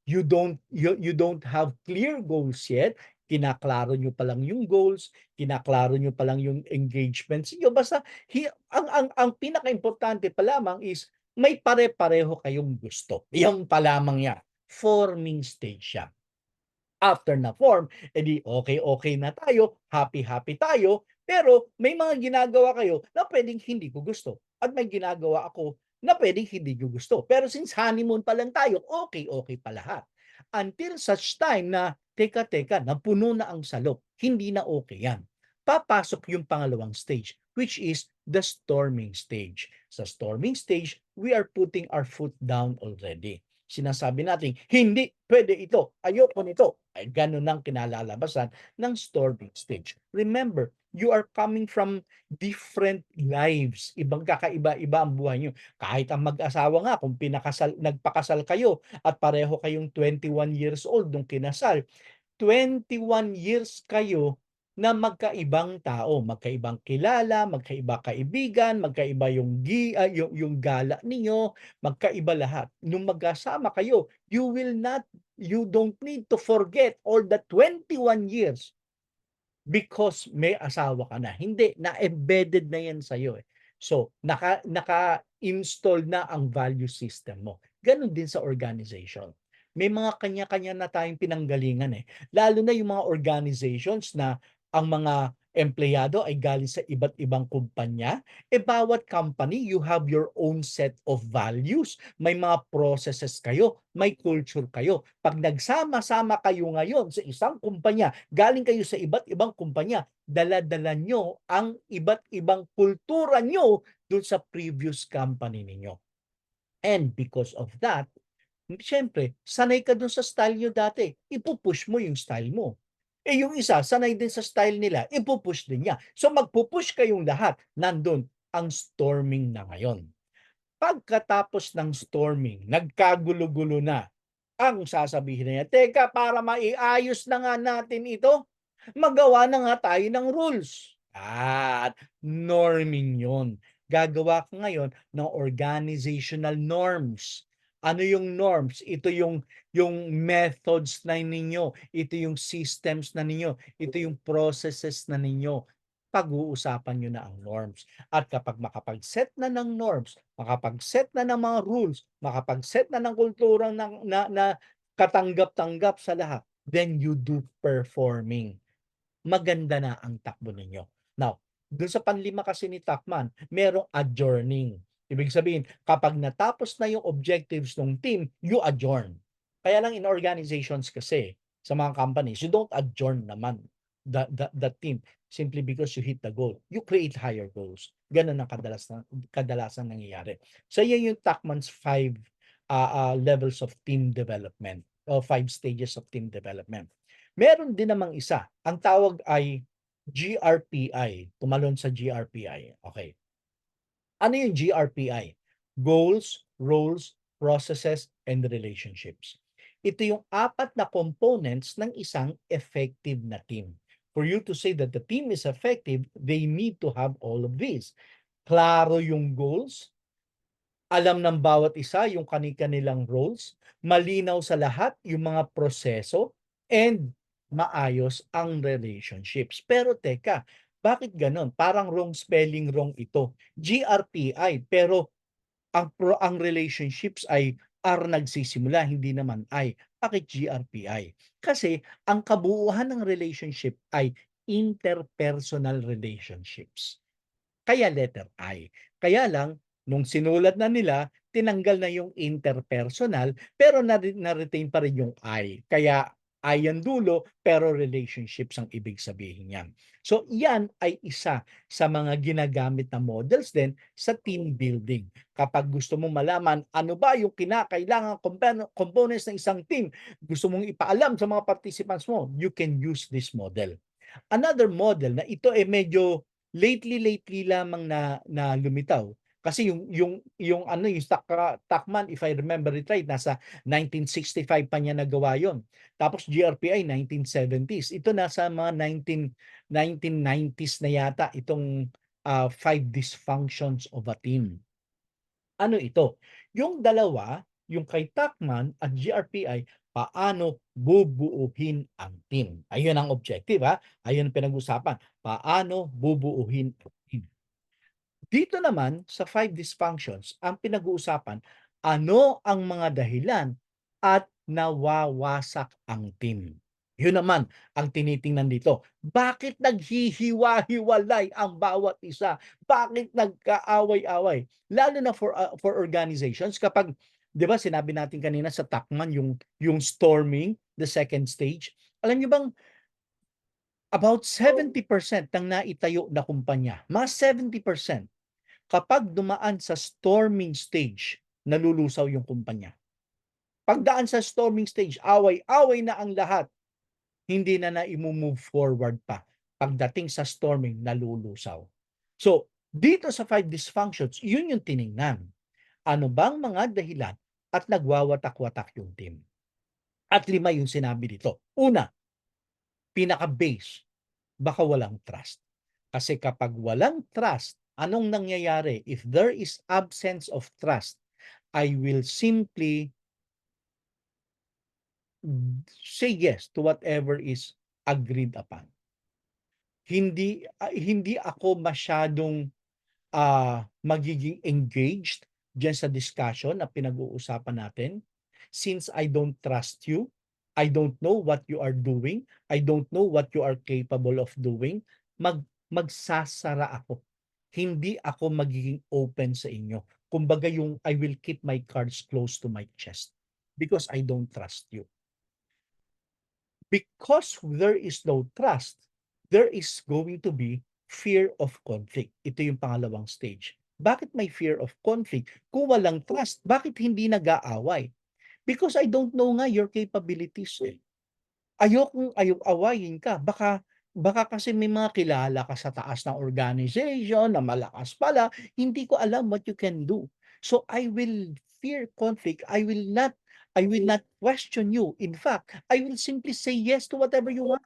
You don't have clear goals yet. Kinaklaro nyo pa lang yung goals, kinaklaro nyo pa lang yung engagements niyo. Basta ang pinakaimportante pa lamang is may pare-pareho kayong gusto. Yan pa lamang yan. Forming stage siya. After na-form, edi okay na tayo, happy-happy tayo, pero may mga ginagawa kayo na pwedeng hindi ko gusto at may ginagawa ako na pwedeng hindi ko gusto. Pero since honeymoon pa lang tayo, okay pa lahat. Until such time na, teka, napuno na ang salop, hindi na okay yan. Papasok yung pangalawang stage, which is the storming stage. Sa storming stage, we are putting our foot down already. Sinasabi natin, hindi pwede ito, ayoko nito. Ay ganun ang kinalalabasan ng storming stage. Remember, you are coming from different lives. Ibang kakaiba-iba ang buhay niyo. Kahit ang mag-asawa nga, kung nagpakasal kayo at pareho kayong 21 years old nung kinasal, 21 years kayo na magkaibang tao, magkaibang kilala, magkaiba kaibigan, magkaiba yung gala ninyo, magkaiba lahat. Nung magkasama kayo, you don't need to forget all the 21 years because may asawa ka na. Hindi, na-embedded na yan sa'yo eh. So, naka-install na ang value system mo. Ganon din sa organization. May mga kanya-kanya na tayong pinanggalingan eh. Lalo na yung mga organizations na ang mga empleyado ay galing sa iba't ibang kumpanya. Bawat company, you have your own set of values. May mga processes kayo, may culture kayo. Pag nagsama-sama kayo ngayon sa isang kumpanya, galing kayo sa iba't ibang kumpanya, dala-dala nyo ang iba't ibang kultura nyo dun sa previous company ninyo. And because of that, siyempre, sanay ka dun sa style nyo dati, ipupush mo yung style mo. Yung isa, sanay din sa style nila, ipupush din niya. So magpupush kayong lahat, nandun ang storming na ngayon. Pagkatapos ng storming, nagkagulo-gulo na, ang sasabihin niya, teka, para maiayos na nga natin ito, magawa na nga tayo ng rules. At norming yon. Gagawa ka ngayon ng organizational norms. Ano yung norms? Ito yung methods na ninyo, ito yung systems na ninyo, ito yung processes na ninyo. Pag-uusapan nyo na ang norms. At kapag makapag-set na ng norms, makapag-set na ng mga rules, makapag-set na ng kulturang na katanggap-tanggap sa lahat, then you do performing. Maganda na ang takbo ninyo. Now, dun sa panlima kasi ni Takman, merong adjourning. Ibig sabihin, kapag natapos na yung objectives ng team, you adjourn. Kaya lang in organizations kasi, sa mga companies, you don't adjourn naman the team simply because you hit the goal. You create higher goals. Ganun ang kadalasan nangyayari. So, yan yung Takman's 5 levels of team development o 5 stages of team development. Meron din namang isa. Ang tawag ay GRPI. Tumalon sa GRPI. Okay. Ano yung GRPI? Goals, roles, processes, and relationships. Ito yung 4 na components ng isang effective na team. For you to say that the team is effective, they need to have all of these. Klaro yung goals, alam ng bawat isa yung kani-kanilang roles, malinaw sa lahat yung mga proseso, and maayos ang relationships. Pero teka, bakit ganon? Parang wrong spelling wrong ito. GRPI, pero ang relationships ay R nagsisimula, hindi naman I. Bakit GRPI? Kasi ang kabuuan ng relationship ay interpersonal relationships. Kaya letter I. Kaya lang, nung sinulat na nila, tinanggal na yung interpersonal, pero na-retain pa rin yung I. Kaya I ang dulo, pero relationships ang ibig sabihin niyan. So, yan ay isa sa mga ginagamit na models din sa team building. Kapag gusto mong malaman ano ba yung kinakailangan components ng isang team, gusto mong ipaalam sa mga participants mo, you can use this model. Another model na ito ay medyo lately lamang na lumitaw. Kasi yung ano yung Takman, if I remember it right, nasa 1965 pa niya nagawa yon. Tapos GRPI 1970s. Ito nasa mga 1990s na yata itong 5 dysfunctions of a team. Ano ito? Yung dalawa, yung kay Takman at GRPI, paano bubuuhin ang team. Ayun ang objective ha. Ayun ang pinag-usapan. Paano bubuuhin ang team. Dito naman sa 5 dysfunctions, ang pinag-uusapan, ano ang mga dahilan at nawawasak ang team. Yun naman ang tinitingnan dito. Bakit naghihiwa-hiwalay ang bawat isa? Bakit nagkaaway-away? Lalo na for organizations kapag 'di ba sinabi natin kanina sa Takman yung storming, the second stage. Alam niyo bang about 70% ng naitayo na kumpanya, mga 70%, kapag dumaan sa storming stage, nalulusaw yung kumpanya. Pagdaan sa storming stage, away-away na ang lahat, hindi na na-move forward pa. Pagdating sa storming, nalulusaw. So, dito sa 5 dysfunctions, yun yung tiningnan. Ano bang mga dahilan at nagwawatak-watak yung team? At 5 yung sinabi dito. Una, pinaka-base, baka walang trust. Kasi kapag walang trust, anong nangyayari? If there is absence of trust, I will simply say yes to whatever is agreed upon. Hindi ako masyadong magiging engaged diyan sa discussion na pinag-uusapan natin. Since I don't trust you, I don't know what you are doing, I don't know what you are capable of doing, magsasara ako. Hindi ako magiging open sa inyo. Kumbaga yung I will keep my cards close to my chest because I don't trust you. Because there is no trust, there is going to be fear of conflict. Ito yung pangalawang stage. Bakit may fear of conflict? Kung walang trust, bakit hindi nag-aaway? Because I don't know nga your capabilities eh. Ayokong awayin ka. Baka kasi may mga kilala ka sa taas ng organization na malakas pala, hindi ko alam what you can do. So I will fear conflict. I will not question you. In fact, I will simply say yes to whatever you want.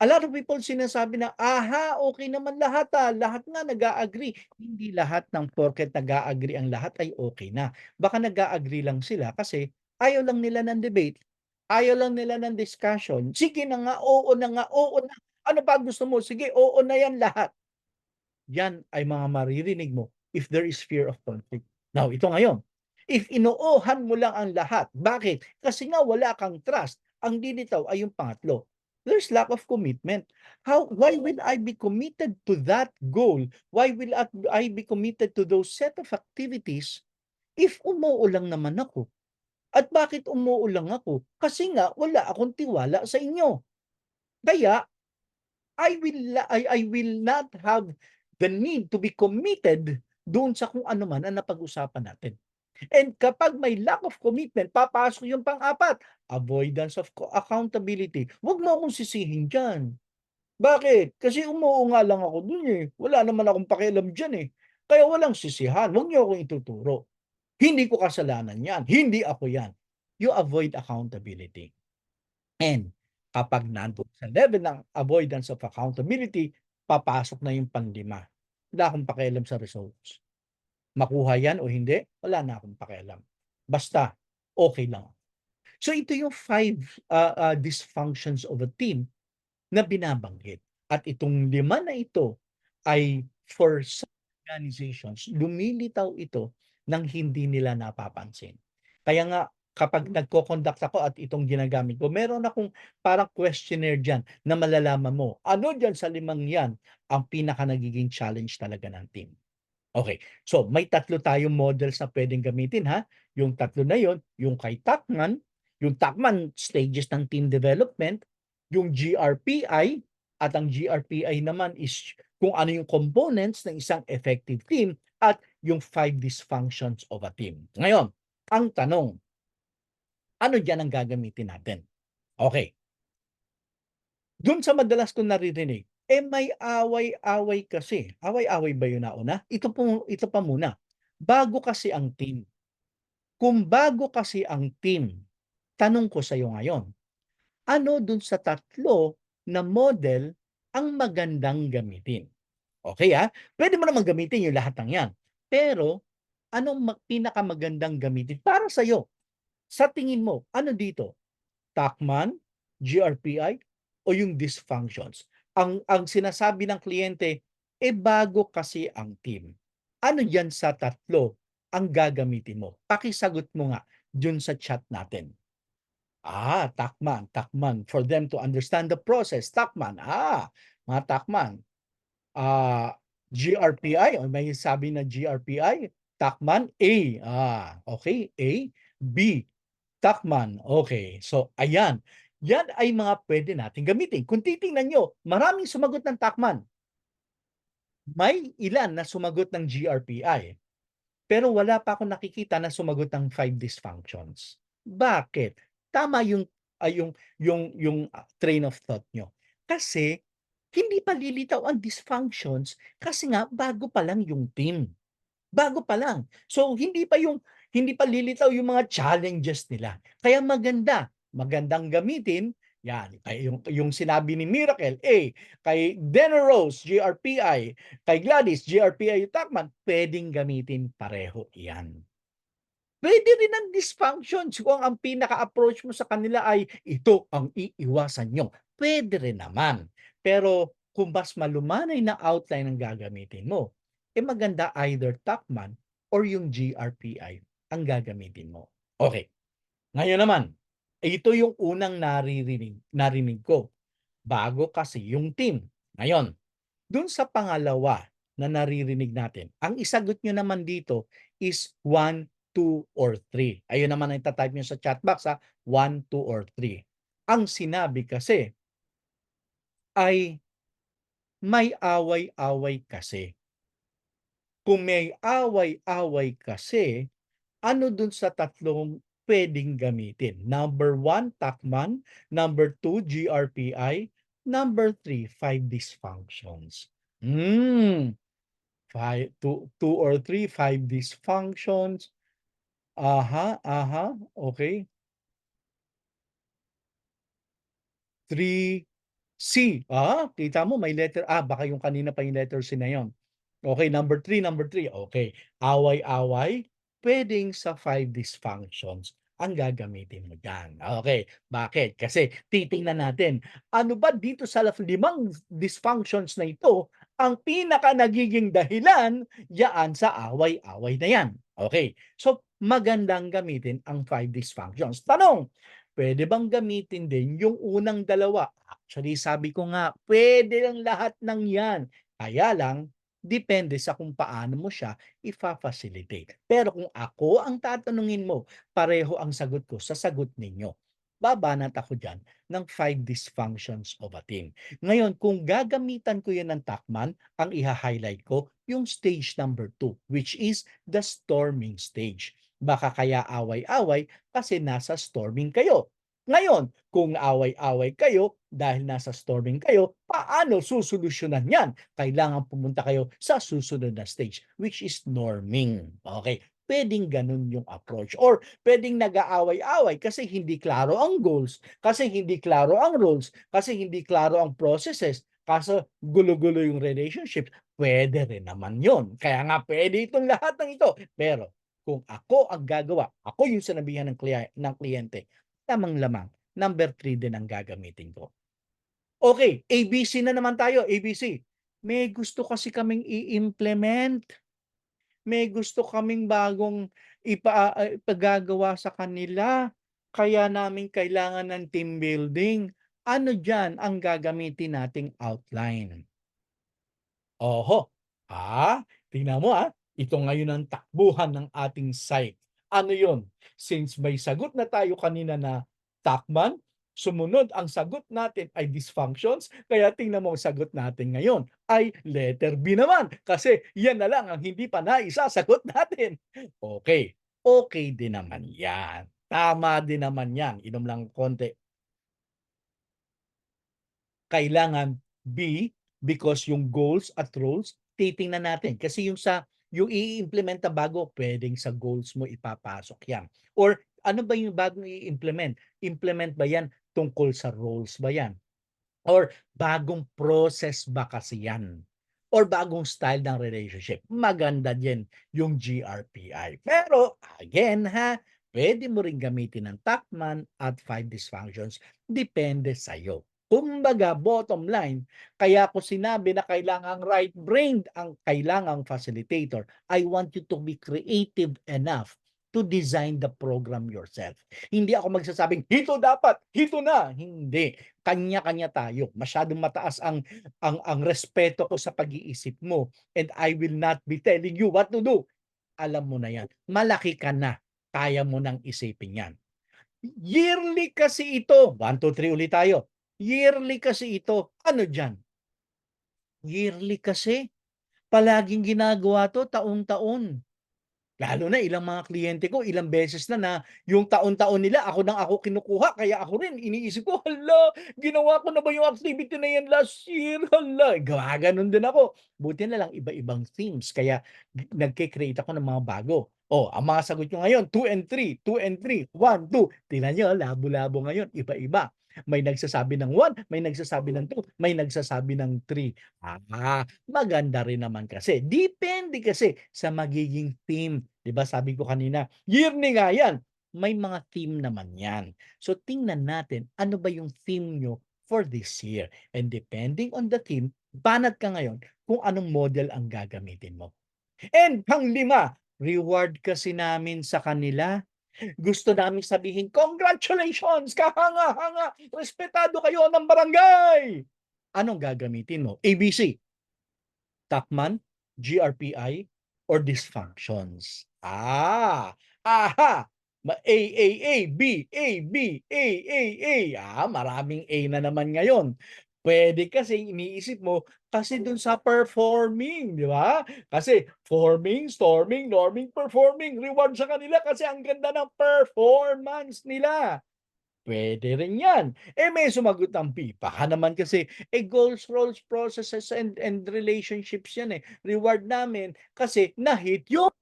A lot of people sinasabi na, "Aha, okay naman lahat, lahat nga nag-a-agree." Hindi lahat ng porket nag-a-agree ang lahat ay okay na. Baka nag-a-agree lang sila kasi ayaw lang nila ng debate, ayaw lang nila ng discussion. Sige na nga, oo na nga, oo na. Ano pa gusto mo? Sige, oo na yan lahat. Yan ay mga maririnig mo if there is fear of conflict. Now, ito ngayon, if inoohan mo lang ang lahat, bakit? Kasi nga wala kang trust. Ang lilitaw ay yung pangatlo. There's lack of commitment. Why will I be committed to that goal? Why will I be committed to those set of activities if umuo lang naman ako? At bakit umuo lang ako? Kasi nga wala akong tiwala sa inyo. Kaya I will not have the need to be committed doon sa kung ano man ang napag-usapan natin. And kapag may lack of commitment, papasok yung pang-apat, avoidance of accountability. Huwag mo akong sisihin diyan. Bakit? Kasi umuo nga lang ako dun eh. Wala naman akong pakialam diyan eh. Kaya walang sisihan. Huwag niyo akong ituturo. Hindi ko kasalanan yan. Hindi ako yan. You avoid accountability. And kapag nandun sa level ng avoidance of accountability, papasok na yung panlima. Wala akong pakialam sa results. Makuha yan o hindi, wala na akong pakialam. Basta, okay lang. So ito yung 5 dysfunctions of a team na binabanggit. At itong 5 na ito ay for some organizations, lumilitaw ito ng hindi nila napapansin. Kaya nga kapag nagko-conduct ako at itong ginagamit ko, meron akong parang questionnaire diyan na malalaman mo, ano diyan sa 5 yan ang pinaka nagiging challenge talaga ng team. Okay, so may 3 tayong models na puwedeng gamitin ha, yung 3 na yon, yung kay Tuckman, yung Tuckman stages ng team development, yung GRPI, at ang GRPI naman is kung ano yung components ng isang effective team at yung 5 dysfunctions of a team. Ngayon, ang tanong, ano diyan ang gagamitin natin? Okay, dun sa madalas kong naririnig, may away-away kasi. Away-away ba yung nauna? Ito pa muna, bago kasi ang team. Kung bago kasi ang team, tanong ko sa'yo ngayon, ano dun sa 3 na model ang magandang gamitin? Okey, puwede mo namang gamitin yung lahat ng 'yan, pero anong pinakamagandang gamitin para sa'yo? Sa tingin mo, ano dito? Tacman, GRPI, o yung dysfunctions? Ang sinasabi ng kliyente, bago kasi ang team. Ano diyan sa 3 ang gagamitin mo? Pakisagot mo nga diyan sa chat natin. Tacman for them to understand the process, Tacman, mga Tacman. GRPI, o may sabi na GRPI, Tacman, A, okey, A. B, Tacman, okey. So ayan, yan ay mga puwede nating gamitin. Kung titingnan niyo, maraming sumagot ng Tacman. May ilan na sumagot ng GRPI, pero wala pa akong nakikita na sumagot ng 5 dysfunctions. Bakit? Tama yung train of thought niyo. Kasi hindi pa lilitaw ang dysfunctions kasi nga bago pa lang yung team. Bago pa lang. So hindi pa lilitaw yung mga challenges nila. Kaya magandang gamitin Yan, ay yung sinabi ni Miracle, A, kay Dena Rose, GRPI, kay Gladys, GRPI Tacman, puwedeng gamitin pareho 'yan. Puwede rin ang dysfunctions kung ang pinaka-approach mo sa kanila ay ito ang iiwasan niyo, puwede rin naman. Pero kung mas malumanay na outline ang gagamitin mo, maganda either Tacman or yung GRPI ang gagamitin mo. Okay, ngayon naman, ito yung unang naririnig narinig ko, bago kasi yung team. Ngayon, dun sa pangalawa na naririnig natin, ang isagot niyo naman dito is 1, 2, or 3. Ayun naman ang ita-type niyo sa chat box, 1, 2, or 3. Ang sinabi kasi ay may away-away kasi. Kung may away-away kasi, ano dun sa tatlong puwedeng gamitin? Number 1, Tacman; number 2, GRPI; number 3, 5 dysfunctions. Hmm. 2 or 3, 5 dysfunctions. Aha, aha, okey. 3, C. Kita mo may letter baka yung kanina pa yung letter C na yun. Okey, number 3, okey. Away-away, puwedeng sa 5 dysfunctions ang gagamitin mo diyan. Okey, bakit? Kasi titingnan natin, ano ba dito sa 5 dysfunctions na ito ang pinaka nagiging dahilan diyaan sa away-away na yan. Okey, so magandang gamitin ang 5 dysfunctions. Tanong, puwede bang gamitin din yung unang dalawa? Actually, sabi ko nga, puwede ang lahat ng 'yan. Kaya lang, depende sa kung paano mo siya ifa-facilitate. Pero kung ako ang tatanungin mo, pareho ang sagot ko sa sagot ninyo. Babanat ako diyan ng 5 dysfunctions of a team. Ngayon, kung gagamitan ko 'yan ng Tacman, ang iha-highlight ko yung stage number 2, which is the storming stage. Baka kaya away-away kasi nasa storming kayo. Ngayon, kung away-away kayo dahil nasa storming kayo, paano susolusyunan 'yan? Kailangan pumunta kayo sa susunod na stage, which is norming. Okay, puwedeng gano'n yung approach or puwedeng nag-aaway-away kasi hindi klaro ang goals, kasi hindi klaro ang roles, kasi hindi klaro ang processes, kaso gulo-gulo yung relationship. Puwede rin naman 'yon. Kaya nga puwede itong lahat ng ito. Pero kung ako ang gagawa, ako yung sinabihan ng kliyente, lamang-lamang, number 3 din ang gagamitin ko. Okay, ABC na naman tayo, ABC. May gusto kasi kaming i-implement, may gusto kaming bagong ipagagawa sa kanila, kaya namin kailangan ng team building. Ano diyan ang gagamitin nating outline? Oho, tingnan mo, ito ngayon ang takbuhan ng ating site. Ano yon? Since may sagot na tayo kanina na Tacman, sumunod ang sagot natin ay dysfunctions, kaya tingnan mo ang sagot natin ngayon ay letter B naman, kasi yan na lang ang hindi pa naisasagot natin. Okay, okay din naman yan. Tama din naman yan, inom lang konti. Kailangan B, because yung goals at roles titingnan natin kasi yung i-implement na bago puwedeng sa goals mo ipapasok 'yan or ano ba yung bagong i-implement? Implement ba 'yan tungkol sa roles ba 'yan or bagong process ba kasi 'yan or bagong style ng relationship? Maganda din yung GRPI. Pero again puwede mo ring gamitin ang Tacman at 5 dysfunctions, depende sa'yo. Kumbaga bottom line, kaya ko sinabi na kailangang right-brained ang kailangang facilitator. I want you to be creative enough to design the program yourself. Hindi ako magsasabing, "Ito dapat, ito na." Hindi, kanya-kanya tayo. Masyadong mataas ang respeto ko sa pag-iisip mo and I will not be telling you what to do. Alam mo na 'yan, malaki ka na, kaya mo ng isipin 'yan. Yearly kasi ito, 1, 2, 3 ulit tayo. Yearly kasi ito, ano diyan? Yearly kasi, palaging ginagawa 'to taon-taon. Lalo na ilang mga kliyente ko ilang beses na yung taon-taon nila ako kinukuha kaya ako rin iniisip ko, "Hala, ginawa ko na ba yung activity na yan last year? Hala." Gumaganon din ako. Buti na lang iba-ibang themes kaya nagke-create ako ng mga bago. Ang mga sagot niyo ngayon 2 and 3, 2 and 3, 1, 2. Tingnan niyo labo-labo ngayon, iba-iba. May nagsasabi ng 1, may nagsasabi ng 2, may nagsasabi ng 3. Maganda rin naman kasi. Depende kasi sa magiging theme. 'Di ba sabi ko kanina, yearly nga 'yan. May mga theme naman 'yan. So tingnan natin ano ba yung theme nyo for this year. And depending on the theme, banat ka ngayon kung anong model ang gagamitin mo. And panglima, reward kasi namin sa kanila. Gusto naming sabihin, "Congratulations! Kahanga-hanga! Respetado kayo ng barangay!" Anong gagamitin mo? ABC, Tacman, GRPI, or dysfunctions? Aha! A, maraming A na naman ngayon. Puwede kasi iniisip mo kasi dun sa performing, di ba? Kasi forming, storming, norming, performing, reward sa kanila kasi ang ganda ng performance nila. Puwede rin 'yan. May sumagot ng P, baka naman kasi, goals, roles, processes, and relationships 'yan, Reward namin kasi na-hit yung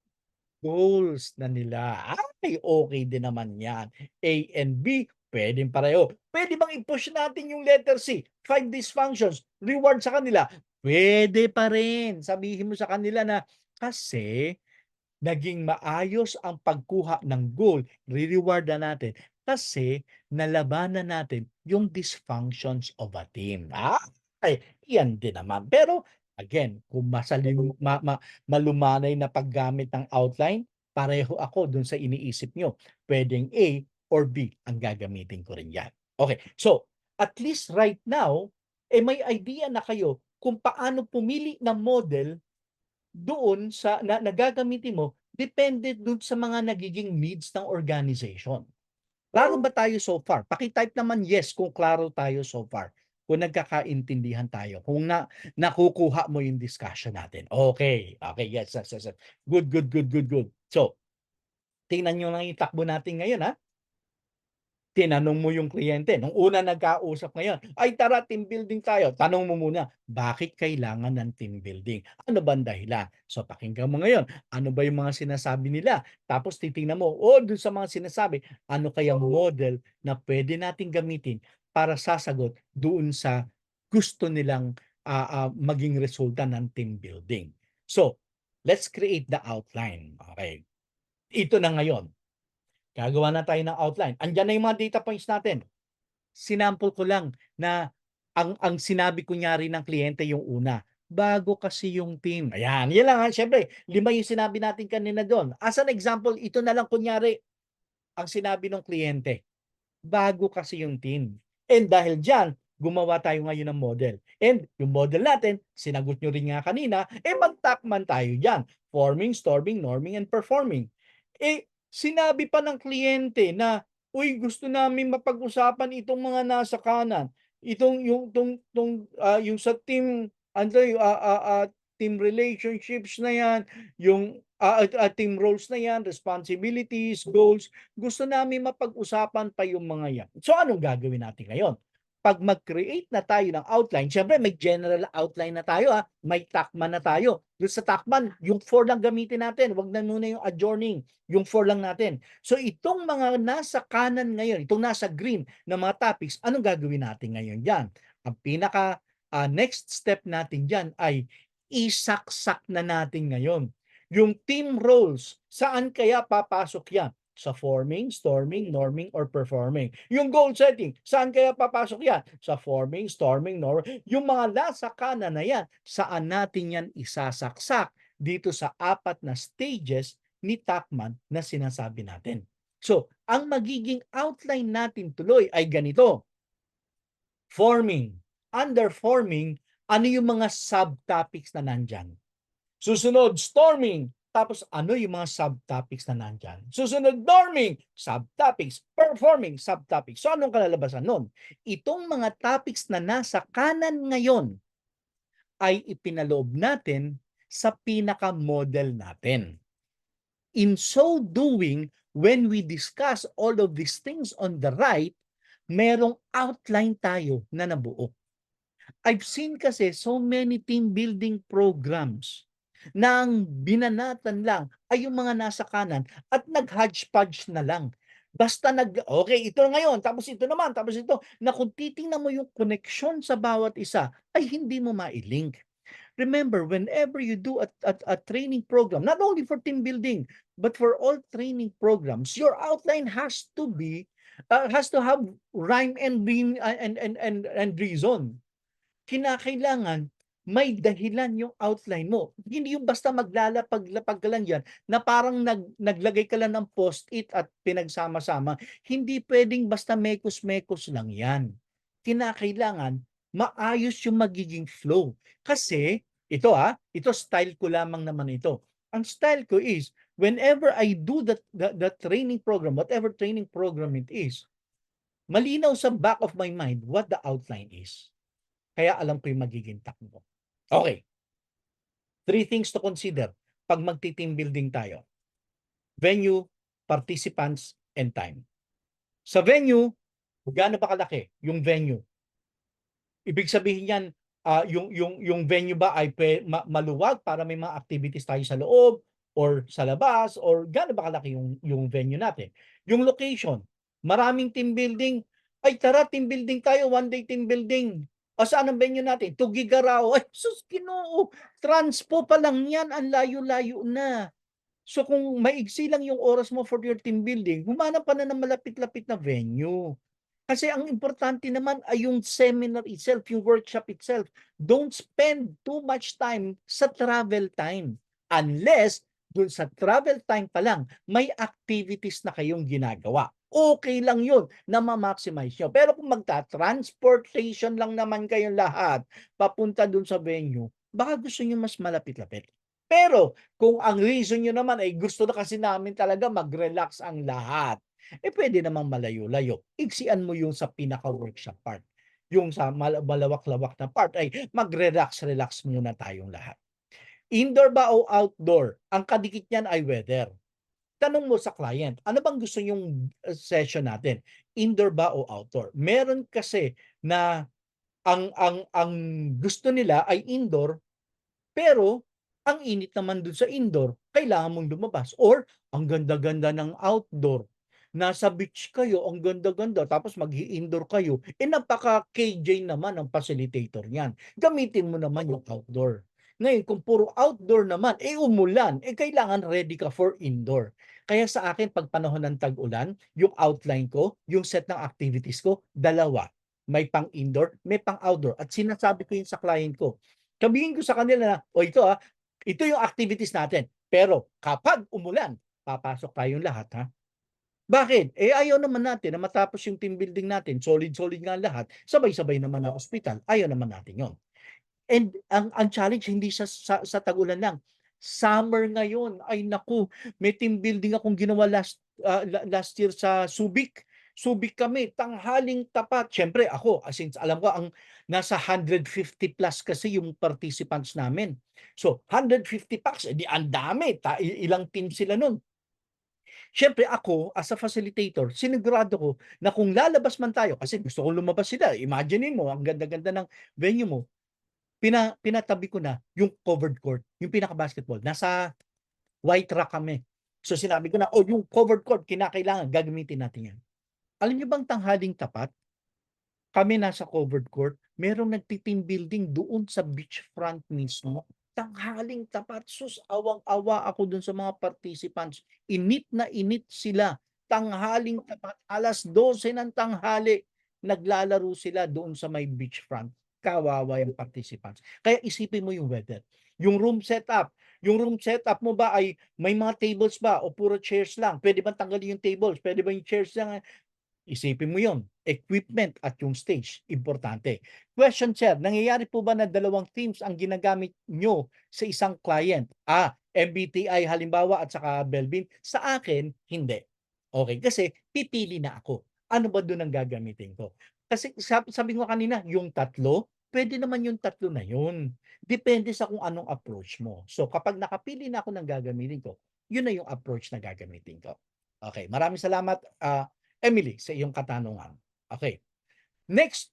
goals na nila. Okay din naman 'yan. A and B, puwedeng pareho. Puwede bang i-push natin yung letter C, 5 dysfunctions, reward sa kanila? Puwede pa rin. Sabihin mo sa kanila na, kasi naging maayos ang pagkuha ng goal, re-reward na natin kasi nalabanan natin yung dysfunctions of a team. Yan din naman. Pero again, kung malumanay na paggamit ng outline, pareho ako dun sa iniisip nyo. Pwedeng A or B ang gagamitin ko rin yan. Okay, so at least right now, may idea na kayo kung paano pumili ng model doon sa na gagamitin mo, depende dun sa mga nagiging needs ng organization. Klaro ba tayo so far? Paki-type naman yes kung klaro tayo so far. Kung nagkakaintindihan tayo, kung nakukuha mo yung discussion natin. Okay, okay, yes, yes, yes, yes. Good, good, good, good, good. So, tingnan niyo lang yung takbo natin ngayon, Tinanong mo yung kliyente, nung una nagkausap ngayon, "Ay tara team building tayo." Tanong mo muna, bakit kailangan ng team building? Ano bang dahilan? So pakinggan mo ngayon, ano ba yung mga sinasabi nila? Tapos titingnan mo, dun sa mga sinasabi, ano kayang model na pwede nating gamitin para sasagot doon sa gusto nilang, maging resulta ng team building. So, let's create the outline, okay? Ito na ngayon. Gagawa na tayo ng outline. Andiyan na yung mga data points natin. Sinample ko lang na ang sinabi kunyari ng kliyente yung una, bago kasi yung team. Ayan, yan lang siyempre 5 yung sinabi natin kanina do'n. As an example, ito na lang kunyari ang sinabi ng kliyente, bago kasi yung team. And dahil diyan, gumawa tayo ngayon ng model. And yung model natin, sinagot nyo rin nga kanina, mag-Tacman tayo diyan. Forming, storming, norming, and performing. Sinabi pa ng kliyente na, "Uy, gusto namin mapag-usapan itong mga nasa kanan. Itong yung sa team ano team relationships na 'yan, yung, team roles na 'yan, responsibilities, goals. Gusto namin mapag-usapan pa yung mga 'yan." So, anong gagawin natin ngayon? 'Pag mag-create na tayo ng outline, siyempre may general outline na tayo, may Tacman na tayo. Do'n sa Tacman, yung 4 lang gamitin natin, 'wag na muna yung adjourning, yung 4 lang natin. So itong mga nasa kanan ngayon, itong nasa green na mga topics, anong gagawin natin ngayon diyan? Ang pinaka, next step natin diyan ay isaksak na natin ngayon yung team roles. Saan kaya papasok 'yan? Sa forming, storming, norming, or performing. Yung goal setting, saan kaya papasok yan? Sa forming, storming, norming. Yung mga nasa kanan na yan, saan natin yan isasaksak dito sa 4 na stages ni Tacman na sinasabi natin. So, ang magiging outline natin tuloy ay ganito. Forming. Under forming, ano yung mga subtopics na nandyan? Susunod, storming. Tapos ano yung mga subtopics na nandyan? Susunod, norming, subtopics, performing, subtopics. So anong kalalabasan nun? Itong mga topics na nasa kanan ngayon ay ipinaloob natin sa pinaka-model natin. In so doing, when we discuss all of these things on the right, merong outline tayo na nabuo. I've seen kasi so many team building programs na ang binanatan lang ay yung mga nasa kanan at nag-hodgepodge na lang. Basta okay, ito na ngayon, tapos ito naman, tapos ito, na kung titingnan mo yung connection sa bawat isa, ay hindi mo mai-link. Remember, whenever you do a training program, not only for team building, but for all training programs, your outline has to have rhyme and reason. Kinakailangan may dahilan yung outline mo. Hindi yung basta maglalapag-lapag ka lang diyan na parang naglagay ka lang ng Post-it at pinagsama-sama. Hindi puwedeng basta mekos-mekos lang 'yan. Kinakailangan maayos yung magiging flow. Kasi ito style ko lamang naman ito. Ang style ko is whenever I do the training program, whatever training program it is, malinaw sa back of my mind what the outline is. Kaya alam ko yung magiging takbo. Okay, 3 things to consider 'pag magti-team building tayo. Venue, participants, and time. Sa venue, gaano ba kalaki yung venue? Ibig sabihin niyan, yung venue ba ay maluwag para may mga activities tayo sa loob or sa labas or gaano ba kalaki yung venue natin? Yung location, maraming team building, "Ay tara team building tayo, one day team building." O saan ang venue natin? Tugigaraw. Ay sus Ginoo, transpo pa lang yan ang layo-layo na. So kung maiksi lang yung oras mo for your team building, humanap ka na ng malapit-lapit na venue. Kasi ang importante naman ay yung seminar itself, yung workshop itself. Don't spend too much time sa travel time. Unless, dun sa travel time pa lang, may activities na kayong ginagawa. Okay lang yun na ma-maximize nyo. Pero kung magta-transportation lang naman kayong lahat, papunta dun sa venue, baka gusto nyo mas malapit-lapit. Pero kung ang reason nyo naman ay gusto na kasi namin talaga mag-relax ang lahat, pwede namang malayo-layo. Iksian mo yung sa pinaka-workshop part. Yung sa malawak-lawak na part ay magre-relax-relax muna tayong lahat. Indoor ba o outdoor? Ang kadikit niyan ay weather. Tanong mo sa client, ano bang gusto yung session natin? Indoor ba o outdoor? Meron kasi na ang gusto nila ay indoor pero ang init naman dun sa indoor, kailangan mong lumabas or ang ganda-ganda ng outdoor. Nasa beach kayo, ang ganda-ganda, tapos mag-i-indoor kayo, napaka-KJ naman ang facilitator niyan. Gamitin mo naman yung outdoor. Ngayon, kung puro outdoor naman, umulan, kailangan ready ka for indoor. Kaya sa akin, pag panahon ng tag-ulan, yung outline ko, yung set ng activities ko, dalawa. May pang-indoor, may pang-outdoor. At sinasabi ko yun sa client ko. Sabihin ko sa kanila na, ito yung activities natin. Pero kapag umulan, papasok tayong lahat, ha? Bakit? Ayaw naman natin na matapos yung team building natin, solid-solid nga lahat, sabay-sabay naman na ospital. Ayaw naman natin yon. And ang challenge hindi sa tag-ulan lang. Summer ngayon, ay naku, may team building akong ginawa last year sa Subic. Subic kami, tanghaling tapat. Siyempre ako, since alam ko ang nasa 150 plus kasi yung participants namin. So 150 packs, di ang dami. Ilang team sila nun. Siyempre ako, as a facilitator, sinigurado ko na kung lalabas man tayo, kasi gusto kong lumabas sila. Imaginein mo, ang ganda-ganda ng venue mo, pinatabi ko na yung covered court, yung pinaka-basketball. Nasa white rock kami. So sinabi ko na, yung covered court, kinakailangan, gagamitin natin yan. Alam niyo bang tanghaling tapat, kami nasa covered court, merong nagti-team building doon sa beachfront mismo. Tanghaling tapat, sus, awang-awa ako dun sa mga participants. Init na init sila. Tanghaling tapat, 12:00 ng tanghali, naglalaro sila doon sa may beachfront. Kawawa yung participants. Kaya isipin mo yung weather. Yung room setup mo ba ay may mga tables ba o puro chairs lang? Pwede bang tanggalin yung tables? Pwede ba yung chairs lang? Isipin mo yon, equipment at yung stage, importante. Question, sir, nangyayari po ba na dalawang teams ang ginagamit nyo sa isang client? MBTI halimbawa at saka Belvin. Sa akin, hindi. Okay, kasi pipili na ako. Ano ba doon ang gagamitin ko? Kasi sabi ko kanina, yung tatlo, pwede naman yung tatlo na yun. Depende sa kung anong approach mo. So kapag nakapili na ako ng gagamitin ko, yun na yung approach na gagamitin ko. Okay, maraming salamat. Emily, sa iyong katanungan. Okay. Next,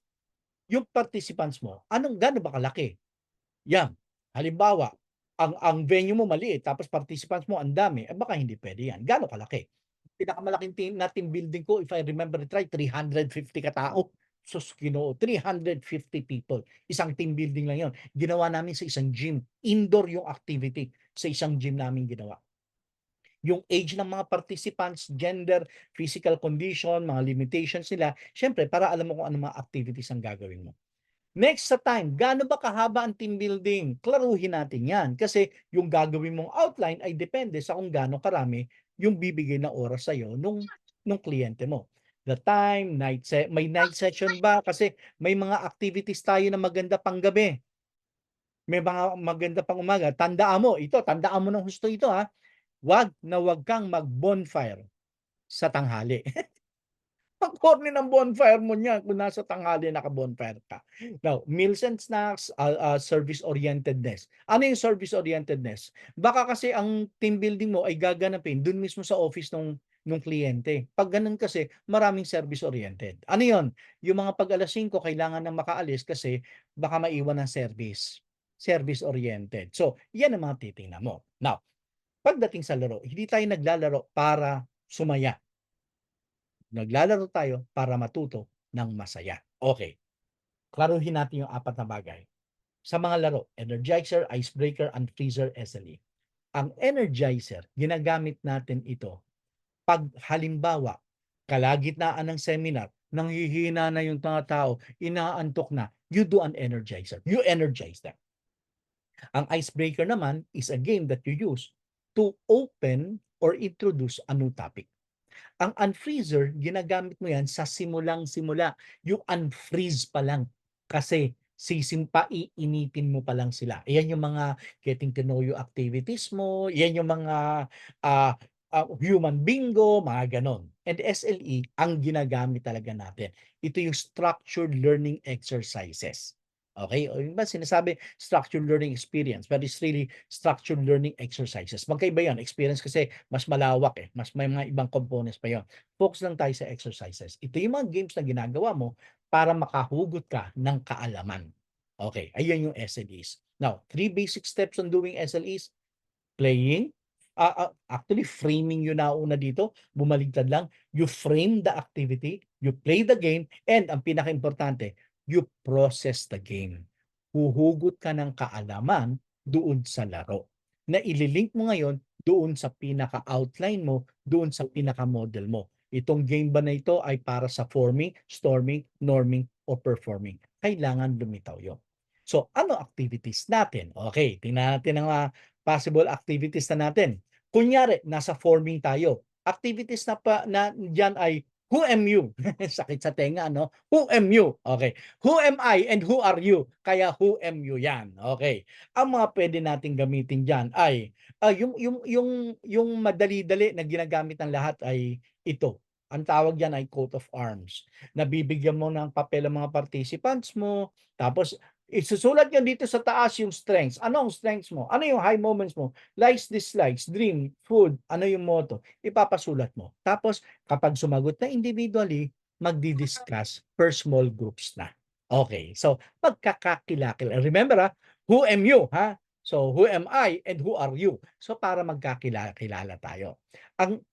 yung participants mo, gaano ba kalaki? Yan. Halimbawa, ang venue mo maliit tapos participants mo ang dami, baka hindi pwede yan. Gaano kalaki? pinakamalaking team building ko, if I remember it right, 350 katao. Sus Ginoo, 350 people. Isang team building lang 'yon. Ginawa namin sa isang gym. Indoor yung activity sa isang gym namin ginawa. Yung age ng mga participants, gender, physical condition, mga limitations nila, siyempre para alam mo kung ano mga activities ang gagawin mo. Next sa time, gaano ba kahaba ang team building? Klaruhin natin 'yan kasi yung gagawin mong outline ay depende sa kung gaano karami yung bibigay na oras sa'yo nung kliyente mo. The time, may night session ba? Kasi may mga activities tayo na maganda panggabi, may mga maganda pang umaga. Tandaan mo ng husto ito, ha. Wag kang mag-bonfire sa tanghali. Ang corny ng bonfire mo niyan kung nasa tanghali naka-bonfire ka. Now, meals and snacks, service-orientedness. Ano yung service-orientedness? Baka kasi ang team building mo ay gaganapin dun mismo sa office nung kliyente. 'Pag ganun kasi, maraming service-oriented. Ano yun? Yung mga 'pag 5:00 kailangan ng makaalis kasi baka maiwan ng service. Service-oriented. So, yan ang mga titingnan mo. Now, pagdating sa laro, hindi tayo naglalaro para sumaya. Naglalaro tayo para matuto ng masaya. Okay, klaruhin natin yung 4 na bagay. Sa mga laro, Energizer, Icebreaker, Unfreezer, SLE. Ang Energizer, ginagamit natin ito 'pag halimbawa, kalagitnaan ng seminar, nanghihina na yung mga tao, inaantok na, you do an Energizer. You energize them. Ang Icebreaker naman is a game that you use to open or introduce a new topic. Ang unfreezer, ginagamit mo yan sa simulang-simula, yung unfreeze pa lang. Kasi iinitin mo pa lang sila. Yan yung mga getting to know you activities mo, yan yung mga human bingo, mga ganon. And SLE, ang ginagamit talaga natin. Ito yung structured learning exercises. Okay? O yung ba sinasabi, structured learning experience, but it's really structured learning exercises. Magkaiba yan. Experience kasi mas malawak eh. Mas may mga ibang components pa yon. Focus lang tayo sa exercises. Ito yung mga games na ginagawa mo para makahugot ka ng kaalaman. Okay, ayan yung SLEs. Now, 3 basic steps on doing SLEs. Playing, actually framing yun nauna dito, bumaligtad lang. You frame the activity, you play the game, and ang pinakaimportante, you process the game. Huhugot ka ng kaalaman doon sa laro na ililink mo ngayon doon sa pinaka-outline mo, doon sa pinaka-model mo. Itong game ba na ito ay para sa forming, storming, norming, o performing? Kailangan lumitaw yun. So, ano activities natin? Okay, tingnan natin ang possible activities na natin. Kunyari, nasa forming tayo. Activities na diyan ay who am you? Sakit sa tenga, no? Who am you? Okay. Who am I and who are you? Kaya who am you yan. Okay. Ang mga pwede nating gamitin diyan ay yung madali-dali na ginagamit ng lahat ay ito. Ang tawag diyan ay coat of arms. Nabibigyan mo ng papel ang mga participants mo, tapos isusulat niyo dito sa taas yung strengths. Ano ang strengths mo? Ano yung high moments mo? Likes, dislikes, dream, food, ano yung motto? Ipapasulat mo. Tapos, kapag sumagot na individually, magdi-discuss per small groups na. Okay. So, pagkakakilakil. Remember, who am you? Ha? So, who am I and who are you? So, para magkakilala tayo.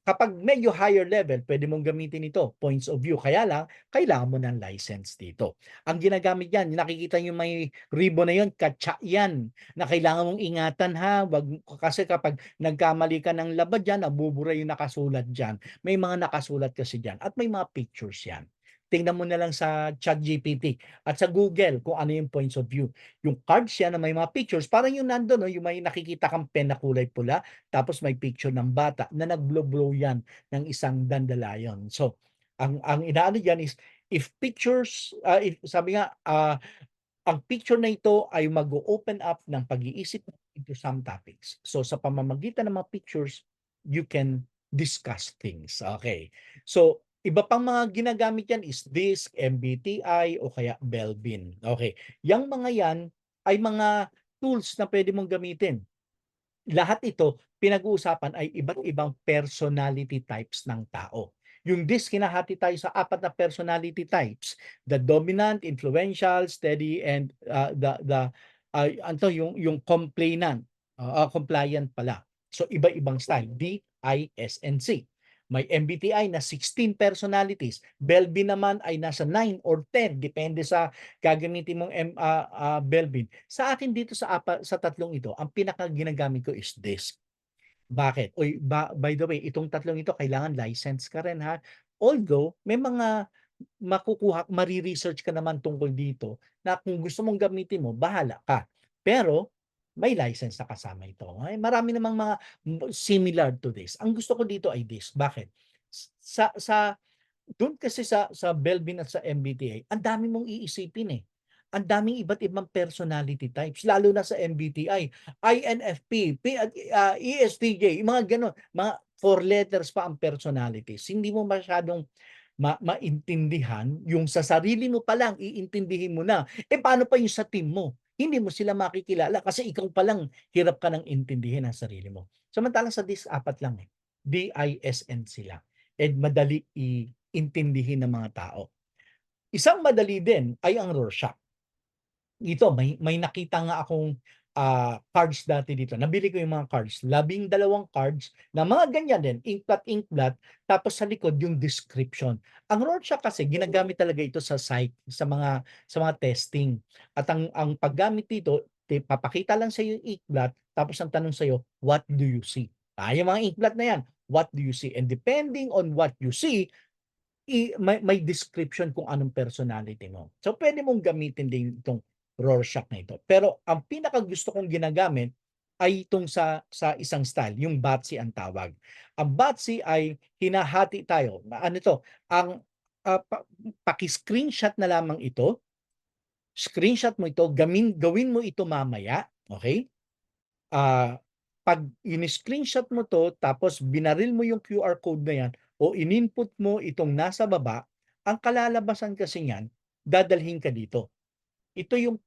Kapag medyo higher level, pwede mong gamitin ito, points of view. Kaya lang, kailangan mo ng license dito. Ang ginagamit yan, nakikita nyo may ribbon na yun, katsa yan, na kailangan mong ingatan ha, kasi kapag nagkamali ka ng labad dyan, nabubura yung nakasulat dyan. May mga nakasulat kasi dyan, at may mga pictures yan. Tingnan mo na lang sa ChatGPT at sa Google kung ano yung points of view. Yung cards yan na may mga pictures, parang yung nandun, no, yung may nakikita kang pen na kulay pula, tapos may picture ng bata na nag-blow-blow yan ng isang dandelion. So, ang inaano dyan is, if pictures, sabi nga, ang picture na ito ay mag-open up ng pag-iisip into some topics. So sa pamamagitan ng mga pictures, you can discuss things. Okay. So iba pang mga ginagamit yan is DISC, MBTI, o kaya Belbin. Okay. Yang mga yan ay mga tools na pwede mong gamitin. Lahat ito, pinag-uusapan ay iba't ibang personality types ng tao. Yung DISC, kinahati tayo sa 4 na personality types. The dominant, influential, steady, and yung compliant. Compliant pala. So, iba-ibang style. D, I, S, and C. May MBTI na 16 personalities. Belbin naman ay nasa 9 or 10 depende sa gagamitin mong Belbin. Sa akin dito sa tatlong ito, ang pinaka ginagamit ko is DISC. Bakit? Uy, by the way, itong tatlong ito kailangan license ka rin ha. Although may mga mare-research ka naman tungkol dito na kung gusto mong gamitin mo, bahala ka. Pero may license na kasama ito. Ay, marami namang mga similar to this. Ang gusto ko dito ay this. Bakit? Sa do'n kasi sa Belbin at sa MBTI, ang dami mong iisipin, eh. Ang daming iba't ibang personality types, lalo na sa MBTI, INFP, ESTJ, yung mga gano'n, mga 4 letters pa ang personalities. Hindi mo masyadong maintindihan yung sa sarili mo pa lang iintindihin mo na. Eh, paano pa yung sa team mo? Hindi mo sila makikilala kasi ikaw pa lang hirap ka ng intindihin ang sarili mo. Samantalang sa DISC, 4 lang, eh. DISN sila and madali intindihin ng mga tao. Isang madali din ay ang Rorschach. Ito may nakita nga akong, cards dati dito. Nabili ko yung mga cards, 12 cards na mga ganyan din, inkblot, tapos sa likod yung description. Ang Rorschach kasi ginagamit talaga ito sa psych, sa mga testing. At ang paggamit dito, papakita lang sa'yo yung inkblot, tapos ang tanong sa'yo, "What do you see?" Yung mga inkblot na yan, "What do you see?" And depending on what you see, may description kung anong personality mo. So, pwede mong gamitin din itong Rorschach na ito. Pero ang pinakagusto kong ginagamit ay itong sa isang style, yung BATSI ang tawag. Ang BATSI ay hinahati tayo. Ano 'to, ang, paki-screenshot na lamang ito, screenshot mo ito, gawin mo ito mamaya, okey? Ah, 'Pag ini-screenshot mo 'to tapos binaril mo yung QR code na yan o in-input mo itong nasa baba, ang kalalabasan kasi niyan, dadalhin ka dito. Ito yung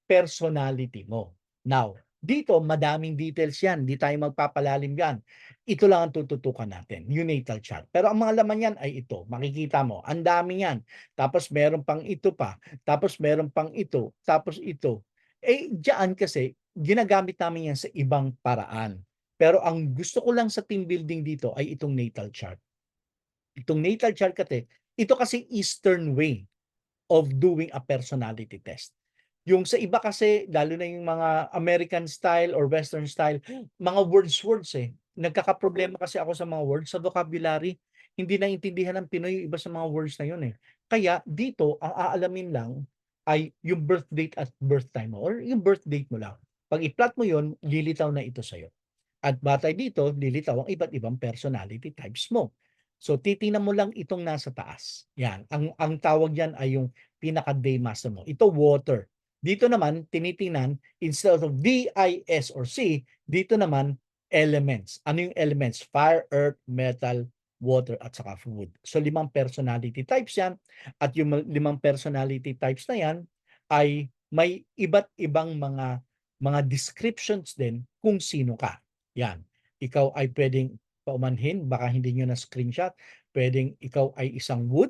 personality mo. Now, dito madaming details yan, hindi tayo magpapalalim diyan. Ito lang ang tututukan natin, yung natal chart. Pero ang mga laman niyan ay ito, makikita mo, ang dami niyan. Tapos meron pang ito pa, tapos meron pang ito, tapos ito. Eh, diyan kasi ginagamit namin yan sa ibang paraan. Pero ang gusto ko lang sa team building dito ay itong natal chart. Itong natal chart kasi, ito kasi Eastern way of doing a personality test. Yung sa iba kasi, lalo na yung mga American style or Western style, mga words, eh. Nagkakaproblema kasi ako sa mga words, sa vocabulary. Hindi naintindihan ng Pinoy yung iba sa mga words na yun, eh. Kaya dito, ang aalamin lang ay yung birth date at birth time mo or yung birth date mo lang. 'Pag i-plot mo yun, lilitaw na ito sa'yo. At batay dito, lilitaw ang iba't ibang personality types mo. So titingnan mo lang itong nasa taas. Yan, ang tawag diyan ay yung pinaka-day master mo. Ito water. Dito naman tinitingnan instead of DIS or C, dito naman elements. Ano yung elements? Fire, earth, metal, water at saka food. So 5 personality types 'yan at yung 5 personality types na 'yan ay may iba't ibang mga descriptions din kung sino ka. Yan. Ikaw ay puwedeng paumanhin, baka hindi niyo na-screenshot, puwedeng ikaw ay isang wood,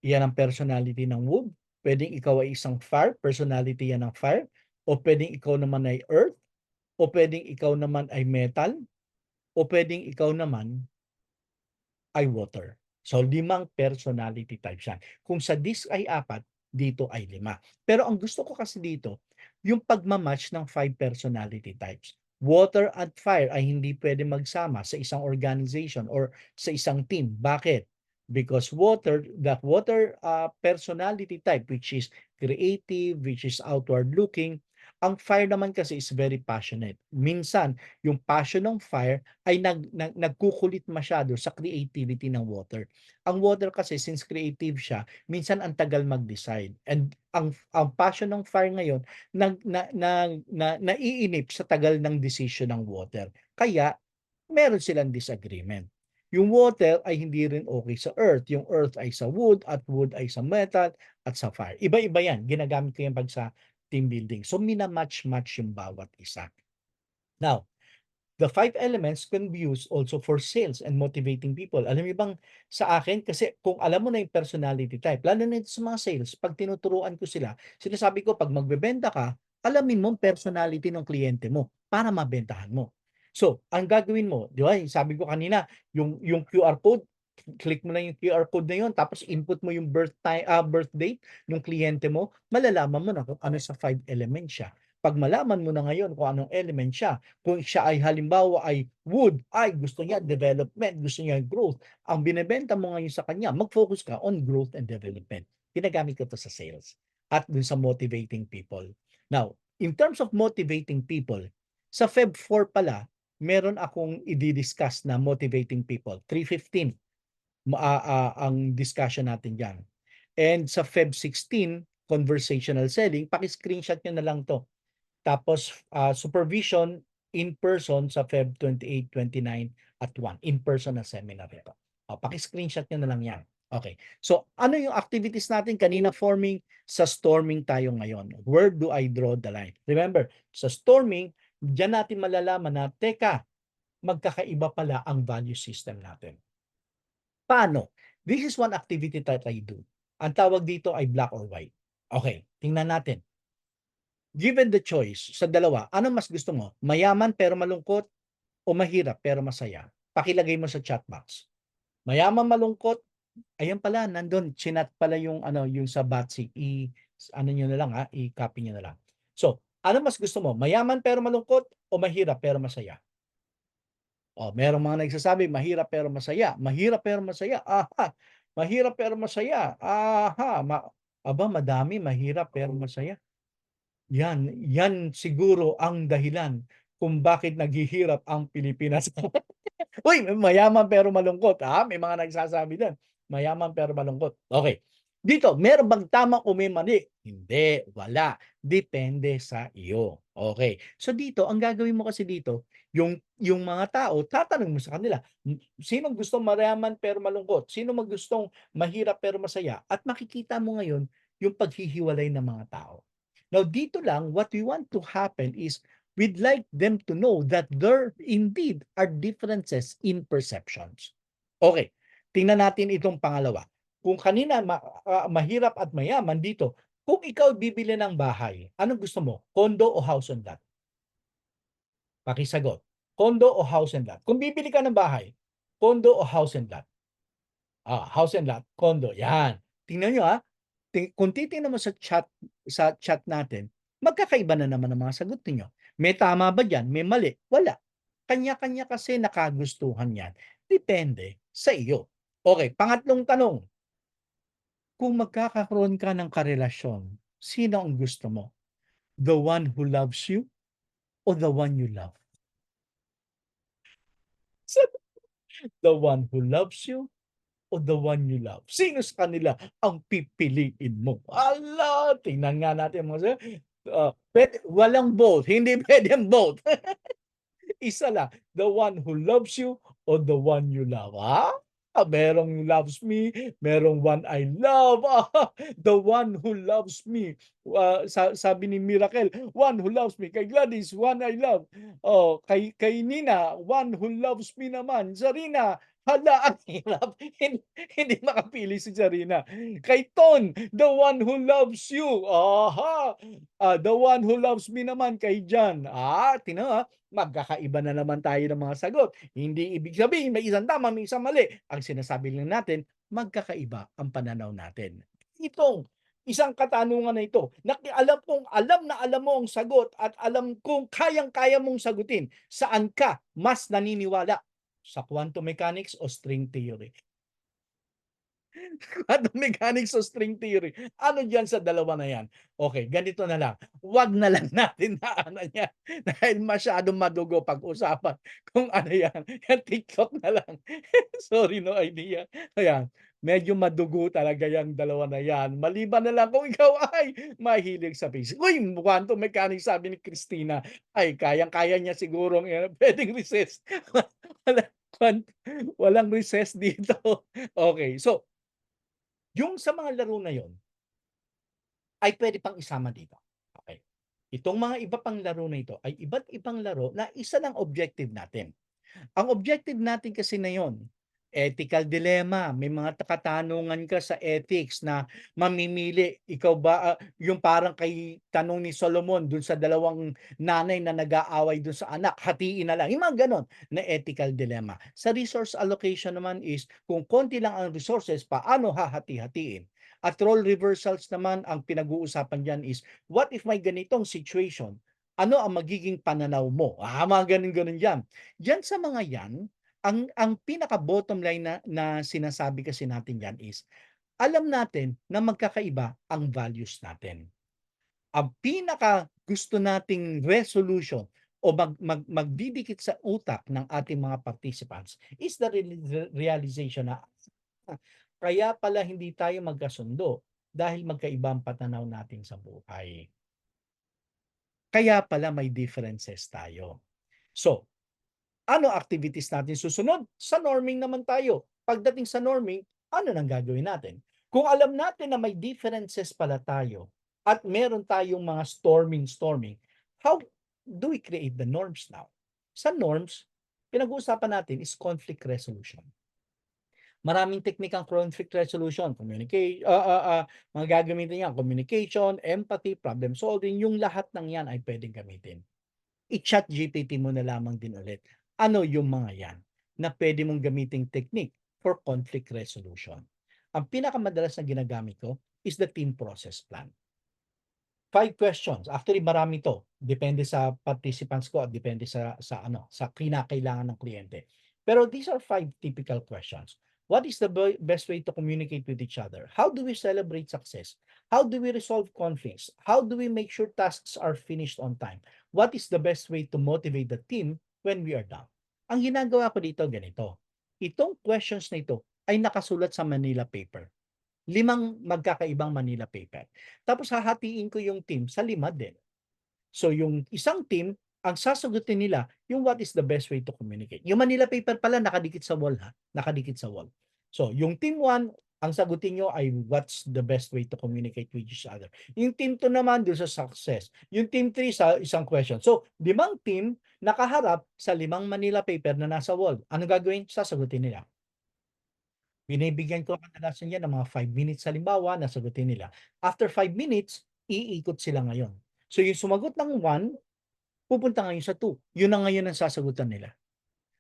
yan ang personality ng wood. Puwedeng ikaw ay isang fire, personality yan ng fire. O puwedeng ikaw naman ay earth, o puwedeng ikaw naman ay metal, o puwedeng ikaw naman ay water. So, 5 personality types yan. Kung sa disk ay 4, dito ay 5. Pero ang gusto ko kasi dito, yung pagma-match ng 5 personality types. Water at fire ay hindi pwede magsama sa isang organization or sa isang team. Bakit? Because the water personality type, which is creative, which is outward looking, ang fire naman kasi is very passionate. Minsan, yung passion ng fire ay nagkukulit masyado sa creativity ng water. Ang water kasi since creative siya, minsan ang tagal mag-decide and ang passion ng fire ngayon naiinip sa tagal ng decision ng water. Kaya meron silang disagreement. Yung water ay hindi rin okay sa earth, yung earth ay sa wood at wood ay sa metal at sa fire. Iba-iba yan, ginagamit ko yan 'pag sa team building. So mina-match-match yung bawat isa. Now, the 5 elements can be used also for sales and motivating people. Alam niyo bang sa akin kasi kung alam mo na yung personality type, lalo na ito sa mga sales, 'pag tinuturuan ko sila, sinasabi ko 'pag magbebenta ka, alamin mo ang personality ng kliyente mo para mabentahan mo. So, ang gagawin mo, 'di ba, yung sabi ko kanina, yung QR code, click mo lang yung QR code na yun, tapos input mo yung birth date nung kliyente mo, malalaman mo na kung ano sa 5 elements siya. 'Pag malaman mo na ngayon kung anong element siya, kung siya ay halimbawa ay wood, ay gusto niya development, gusto niya growth, ang binebenta mo ngayon sa kanya, mag-focus ka on growth and development. Ginagamit ko 'to sa sales at dun sa motivating people. Now, in terms of motivating people, sa Feb 4 pala, meron akong i-di-discuss na motivating people, 3:15 ang discussion natin diyan. And sa Feb 16, conversational selling, paki-screenshot niyo na lang 'to. Tapos, supervision in person sa Feb 28, 29 at 1, in person na seminar ito. Paki-screenshot niyo na lang 'yan. Okay. So, ano yung activities natin kanina forming, sa storming tayo ngayon. Where do I draw the line? Remember, sa storming, diyan natin malalaman na, teka, magkakaiba pala ang value system natin. Paano? This is one activity that I do. Ang tawag dito ay black or white. Okay, tingnan natin. Given the choice sa dalawa, ano mas gusto mo? Mayaman pero malungkot o mahirap pero masaya? Pakilagay mo sa chat box. Mayaman, malungkot, ayan pala nandun, chinat pala yung ano, yung sa Batsy. Ano niyo na lang i-copy niyo na lang. So, ano mas gusto mo? Mayaman pero malungkot o mahirap pero masaya? Merong mga nagsasabi mahirap pero masaya, mahirap pero masaya, aha. Mahirap pero masaya, aha. Aba, madami mahirap pero masaya. Yan siguro ang dahilan kung bakit naghihirap ang Pilipinas. Uy, mayaman pero malungkot, may mga nagsasabi do'n, mayaman pero malungkot. Okay. Dito, meron bang tama o may mali? Hindi, wala. Depende sa iyo. Okay. So dito, ang gagawin mo kasi dito, yung mga tao, tatanong mo sa kanila, sino gustong mayaman pero malungkot? Sino gustong mahirap pero masaya? At makikita mo ngayon yung paghihiwalay ng mga tao. Now dito lang, what we want to happen is we'd like them to know that there indeed are differences in perceptions. Okay, tingnan natin itong pangalawa. Kung kanina mahirap at mayaman dito, kung ikaw bibili ng bahay, anong gusto mo? Condo o house and lot? Pakisagot. Condo o house and lot? Kung bibili ka ng bahay, condo o house and lot? House and lot, condo, yan. Tingnan niyo kung titingnan mo sa chat natin, magkakaiba na naman ang mga sagot ninyo. May tama ba diyan? May mali? Wala. Kanya-kanya kasi nakagustuhan yan. Depende sa iyo. Okay, pangatlong tanong. Kung magkakaroon ka ng karelasyon, sino ang gusto mo? The one who loves you o the one you love? The one who loves you o the one you love? Sino sa kanila ang pipiliin mo? Hala, tingnan nga natin mga walang both, hindi puwedeng both. Isa lang, the one who loves you o the one you love. Merong loves me, merong one I love. The one who loves me. Sabi ni Miracle, one who loves me. Kay Gladys, one I love. Kay Nina, one who loves me naman. Zarina, hala, ang hirap. Hindi makapili si Zarina. Kay Ton, the one who loves you. The one who loves me naman kay John. Tingnan magkakaiba na naman tayo ng mga sagot. Hindi ibig sabihin may isang tama, may isang mali. Ang sinasabi lang natin, magkakaiba ang pananaw natin. Itong isang katanungan na ito, alam na alam mo ang sagot at alam kong kayang-kaya mong sagutin, saan ka mas naniniwala? Sa quantum mechanics o string theory? Quantum mechanics o string theory? Ano diyan sa dalawa na yan? Okay, ganito na lang. Wag na lang natin na ano yan dahil masyadong madugo pag-usapan kung ano yan. Yan TikTok na lang. Sorry, no idea. Ayan, medyo madugo talaga yang dalawa na yan. Maliban na lang kung ikaw ay mahilig sa physics. Uy, quantum mechanics sabi ni Christina, ay kayang-kaya niya sigurong pwedeng recess. Wala, walang recess dito. Okay, so yung sa mga laro na yon ay puwede pang isama dito. Okay. Itong mga iba pang laro na ito ay iba't ibang laro na isa lang objective natin. Ang objective natin kasi na yon ethical dilemma, may mga katanungan ka sa ethics na mamimili, ikaw ba, yung parang kay tanong ni Solomon dun sa dalawang nanay na nag-aaway dun sa anak, hatiin na lang, yung mga gano'n na ethical dilemma. Sa resource allocation naman is kung konti lang ang resources, paano hahati-hatiin? At role reversals naman, ang pinag-uusapan diyan is, what if may ganitong situation? Ano ang magiging pananaw mo? Mga gano'n-gano'n diyan. Diyan sa mga 'yan, ang pinaka-bottom line na sinasabi kasi natin diyan is, alam natin na magkakaiba ang values natin. Ang pinaka gusto nating resolution o magdidikit sa utak ng ating mga participants is the realization na, kaya pala hindi tayo magkasundo dahil magkaiba ang pananaw natin sa buhay. Kaya pala may differences tayo. So, ano activities natin susunod? Sa norming naman tayo. Pagdating sa norming, ano nang gagawin natin? Kung alam natin na may differences pala tayo at meron tayong mga storming, how do we create the norms now? Sa norms, pinag-uusapan natin is conflict resolution. Maraming technique ang conflict resolution, mga gagamitin yan, communication, empathy, problem solving, yung lahat ng yan ay pwedeng gamitin. I-chat GPT mo na lamang din ulit. Ano yung mga yan na pwede mong gamiting technique for conflict resolution? Ang pinakamadalas na ginagamit ko is the team process plan. 5 questions. Actually, marami to. Depende sa participants ko at depende sa kinakailangan ng kliyente. Pero these are 5 typical questions. What is the best way to communicate with each other? How do we celebrate success? How do we resolve conflicts? How do we make sure tasks are finished on time? What is the best way to motivate the team when we are down? Ang ginagawa ko dito ganito. Itong questions na ito ay nakasulat sa Manila paper. 5 magkakaibang Manila paper. Tapos hahatiin ko yung team sa 5 din. So yung isang team, ang sasagutin nila yung what is the best way to communicate. Yung Manila paper pala nakadikit sa wall nakadikit sa wall. So yung team 1, ang sagutin nyo ay what's the best way to communicate with each other. Yung team 2 naman doon sa success. Yung team 3 sa isang question. So 5 team nakaharap sa 5 Manila paper na nasa wall. Ano gagawin? Sasagutin nila. Binibigyan ko kadalasan yan ng mga 5 minutes halimbawa, nasagutin nila. After 5 minutes, iikot sila ngayon. So yung sumagot ng 1, pupunta ngayon sa 2. Yun na ngayon ang sasagutan nila.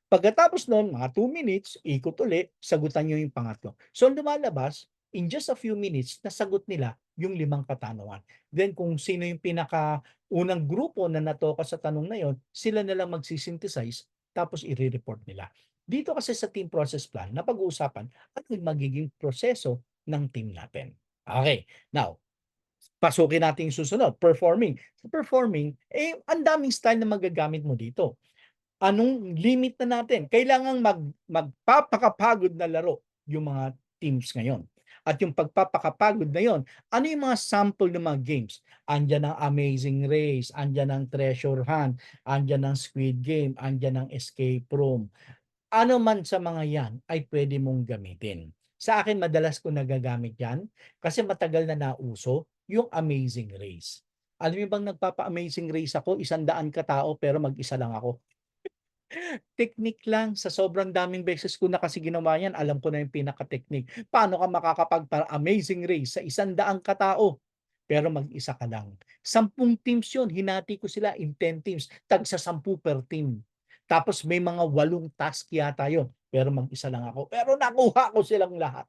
Pagkatapos nun, mga 2 minutes, ikot uli, sagutan nyo yung pangatlo. So lumalabas, in just a few minutes, nasagot nila yung 5 katanungan. Then kung sino yung pinaka-unang grupo na natoka sa tanong na yon, sila na lang magsisynthesize, tapos i-report nila. Dito kasi sa team process plan, napag-uusapan at magiging proseso ng team natin. Okay, now, pasukin natin yung susunod, performing. Sa performing, ang daming style na magagamit mo dito. Anong limit na natin? Kailangang magpapakapagod na laro yung mga teams ngayon. At yung pagpapakapagod na yon, ano yung mga sample ng mga games? Andiyan ang Amazing Race, andiyan ang Treasure Hunt, andiyan ang Squid Game, andiyan ang Escape Room. Ano man sa mga yan ay pwede mong gamitin. Sa akin, madalas ko nagagamit yan kasi matagal na nauso yung Amazing Race. Alam niyo bang nagpapa-Amazing Race ako, 100 katao pero mag-isa lang ako. Technique lang, sa sobrang daming beses ko na kasi ginawa yan, alam ko na yung pinaka-technique. Paano ka makakapagpa-Amazing Race sa 100 katao, pero mag-isa ka lang. 10 teams yun, hinati ko sila in 10 teams, tagsa 10 per team. Tapos may mga 8 task yata yun, pero mag-isa lang ako. Pero nakuha ko silang lahat.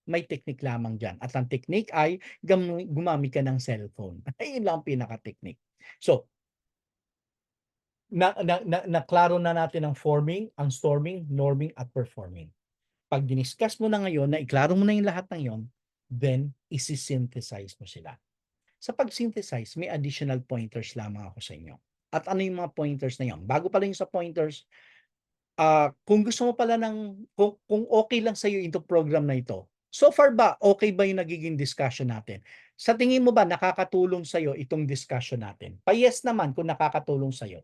May technique lamang dyan. At ang technique ay gumamit ka ng cellphone. Ayun lang ang pinaka-technique. So, naklaro na natin ang forming, ang storming, norming, at performing. Pag diniscuss mo na ngayon, na iklaro mo na yung lahat ng yon, then isi-synthesize mo sila. Sa pag-synthesize, may additional pointers lamang ako sa inyo. At ano yung mga pointers na yon? Bago pala yung sa pointers, kung gusto mo pala kung okay lang sa'yo itong program na ito, so far ba, okay ba yung nagiging discussion natin? Sa tingin mo ba nakakatulong sa'yo itong discussion natin? Pa-yes naman kung nakakatulong sa'yo.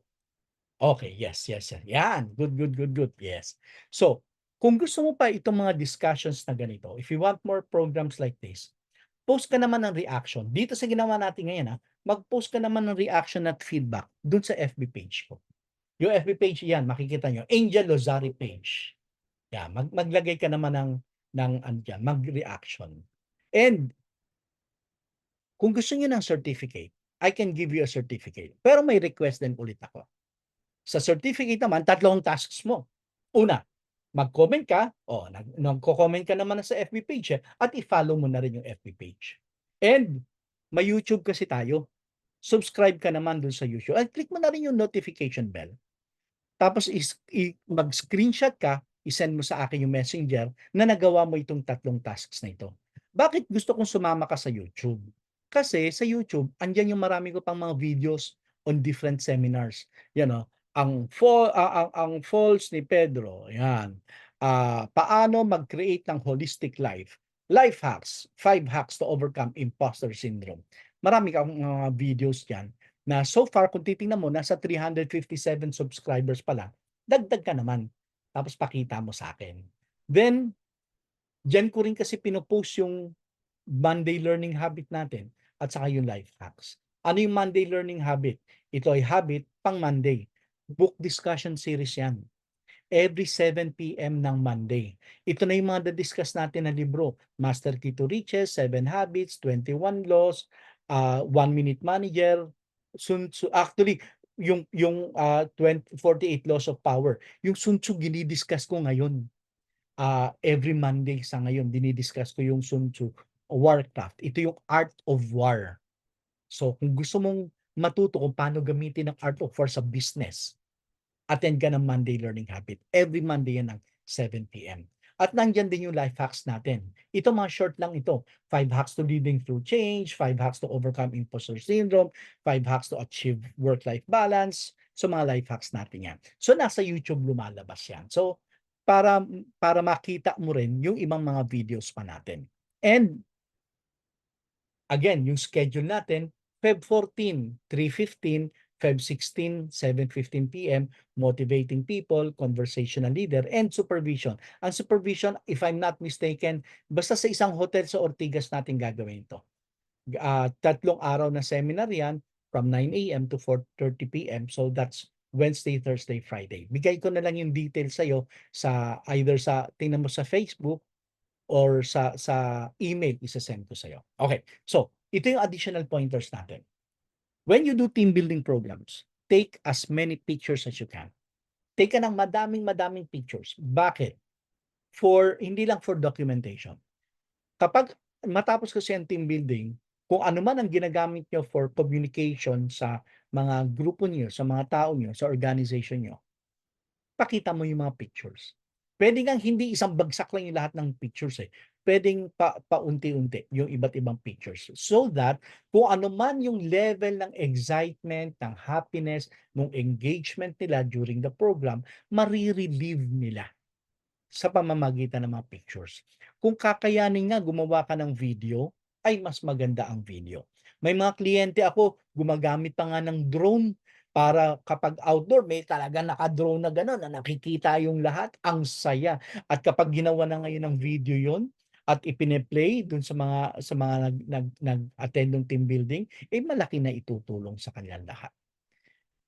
Okay, yes, yes, yes. Yan, good, good, good, good. Yes. So, kung gusto mo pa itong mga discussions na ganito, if you want more programs like this, post ka naman ng reaction. Dito sa ginawa natin ngayon, mag-post ka naman ng reaction at feedback dun sa FB page ko. Yung FB page yan, makikita nyo, Angel Lozari page. Yeah, maglagay ka naman ng ano diyan, mag-reaction. And kung gusto niyo ng certificate, I can give you a certificate. Pero may request din ulit ako. Sa certificate naman, 3 tasks mo. Una, mag-comment ka, nagko-comment ka naman sa FB page at i-follow mo na rin yung FB page. And may YouTube kasi tayo. Subscribe ka naman dun sa YouTube at click mo na rin yung notification bell. Tapos mag-screenshot ka, i-send mo sa akin yung messenger na nagawa mo itong 3 tasks na ito. Bakit gusto kong sumama ka sa YouTube? Kasi sa YouTube, andiyan yung marami ko pang mga videos on different seminars. Yan o, ang falls ni Pedro, yan. Paano mag-create ng holistic life? Life hacks, 5 hacks to overcome imposter syndrome. Marami kang mga videos diyan na so far kung titingnan mo nasa 357 subscribers pa lang, dagdag ka naman. Tapos pakita mo sa akin. Then, diyan ko rin kasi pino-post yung Monday learning habit natin at saka yung life hacks. Ano yung Monday learning habit? Ito ay habit pang Monday. Book discussion series yan. Every 7 p.m. ng Monday. Ito na yung mga na-discuss natin na libro. Master Key to Riches, 7 Habits, 21 Laws, 1 Minute Manager. Actually, yung 48 Laws of Power. Yung Sun Tzu dinidiscuss ko ngayon. Every Monday sa ngayon, dinidiscuss ko yung Sun Tzu, Warcraft. Ito yung Art of War. So, kung gusto mong matuto kung paano gamitin ang Art of War sa business, attend ka ng Monday Learning Habit. Every Monday yan ng 7 p.m. At nandyan din yung life hacks natin. Ito mga short lang ito. 5 hacks to leading through change, 5 hacks to overcome imposter syndrome, 5 hacks to achieve work-life balance. So mga life hacks natin yan. So nasa YouTube lumalabas yan. So para makita mo rin yung ibang mga videos pa natin. And again, yung schedule natin, Feb 14, 3:15, Feb 16, 7:15 p.m., motivating people, conversational leader, and supervision. Ang supervision, if I'm not mistaken, basta sa isang hotel sa Ortigas natin gagawin ito. 3 araw na seminar yan from 9 a.m. to 4:30 p.m. So that's Wednesday, Thursday, Friday. Bigay ko na lang yung details sa'yo sa either sa, tingnan mo sa Facebook or sa email, isa-send ko sa'yo. Okay, so ito yung additional pointers natin. When you do team building programs, take as many pictures as you can. Take ka ng madaming pictures. Bakit? Hindi lang for documentation. Kapag matapos kasi ang team building, kung ano man ang ginagamit nyo for communication sa mga grupo niyo, sa mga tao niyo, sa organization niyo, pakita mo yung mga pictures. Pwede ngang hindi isang bagsak lang yung lahat ng pictures eh. Pwedeng paunti-unti yung iba't ibang pictures. So that kung ano man yung level ng excitement, ng happiness, ng engagement nila during the program, marirelieve nila sa pamamagitan ng mga pictures. Kung kakayanin nga gumawa ka ng video, ay mas maganda ang video. May mga kliyente ako, gumagamit pa nga ng drone para kapag outdoor, may talaga naka-drone na gano'n na nakikita yung lahat. Ang saya. At kapag ginawa na ngayon ng video yon at ipine-play dun sa mga nag-attend ng team building, malaki na itutulong sa kanilang lahat.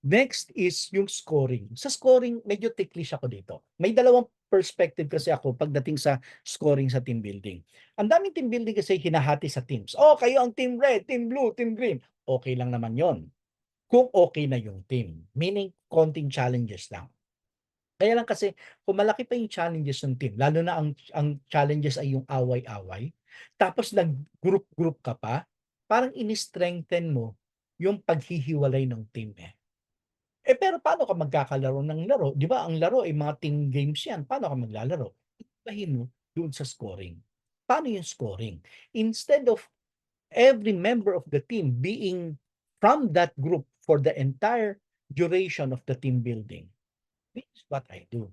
Next is yung scoring. Sa scoring, medyo ticklish ako dito. May dalawang perspective kasi ako pagdating sa scoring sa team building. Ang daming team building kasi hinahati sa teams. Kayo ang team red, team blue, team green. Okay lang naman yon. Kung okay na yung team. Meaning, konting challenges lang. Kaya lang kasi, kung malaki pa yung challenges ng team, lalo na ang challenges ay yung away-away, tapos nag-group-group ka pa, parang ini-strengthen mo yung paghihiwalay ng team eh. Pero paano ka magkakalaro ng laro? 'Di ba ang laro ay mga team games 'yan. Paano ka maglalaro? Ibahin mo doon sa scoring. Paano yung scoring? Instead of every member of the team being from that group for the entire duration of the team building, this is what I do.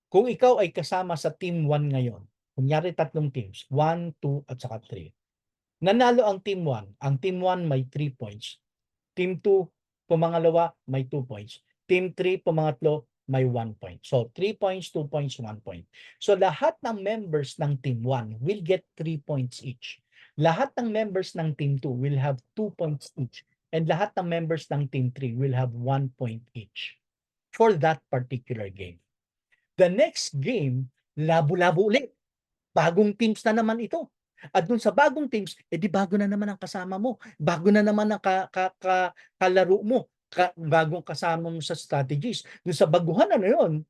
Kung ikaw ay kasama sa team 1 ngayon, kunyari 3 teams, 1, 2, at saka 3. Nanalo ang team 1. Ang team 1 may 3 points. Team 2, pumangalawa, may 2 points. Team 3, pumangatlo, may 1 point. So, 3 points, 2 points, 1 point. So, lahat ng members ng Team 1 will get 3 points each. Lahat ng members ng Team 2 will have 2 points each. And lahat ng members ng Team 3 will have 1 point each for that particular game. The next game, labo-labo ulit. Bagong teams na naman ito. At dun sa bagong teams, di bago na naman ang kasama mo. Bago na naman ang kalaro mo. Bagong kasama mo sa strategies. Dun sa baguhan na yun,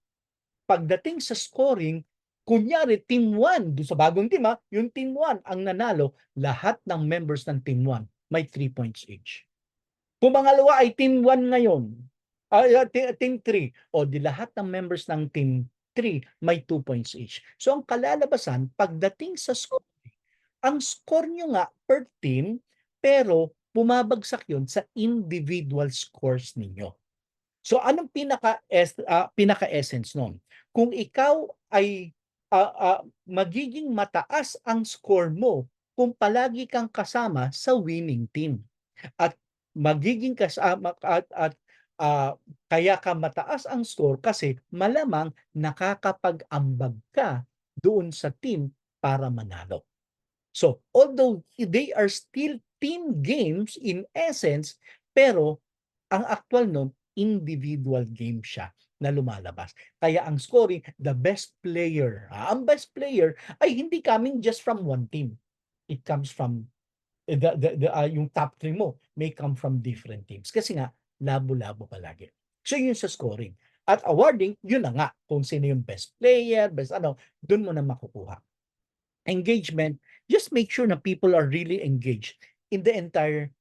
pagdating sa scoring, kunyari team 1, dun sa bagong team yung team 1 ang nanalo, lahat ng members ng team 1 may 3 points each. Kung mangalawa ay team 1 ngayon, team 3, o di lahat ng members ng team 3 may 2 points each. So ang kalalabasan, pagdating sa score, ang score nyo nga per team, pero bumabagsak yun sa individual scores ninyo. So anong pinaka-essence nun? Kung ikaw ay magiging mataas ang score mo kung palagi kang kasama sa winning team. At magiging kasama at kaya ka mataas ang score kasi malamang nakakapag-ambag ka doon sa team para manalo. So, although they are still team games in essence, pero ang actual nun, individual game siya na lumalabas. Kaya ang scoring, the best player, ang best player ay hindi coming just from one team. It comes from yung top 3 mo may come from different teams. Kasi nga, labo-labo palagi. So, yun sa scoring. At awarding, yun na nga. Kung sino yung best player, best dun mo na makukuha. Engagement, just make sure na people are really engaged in the entire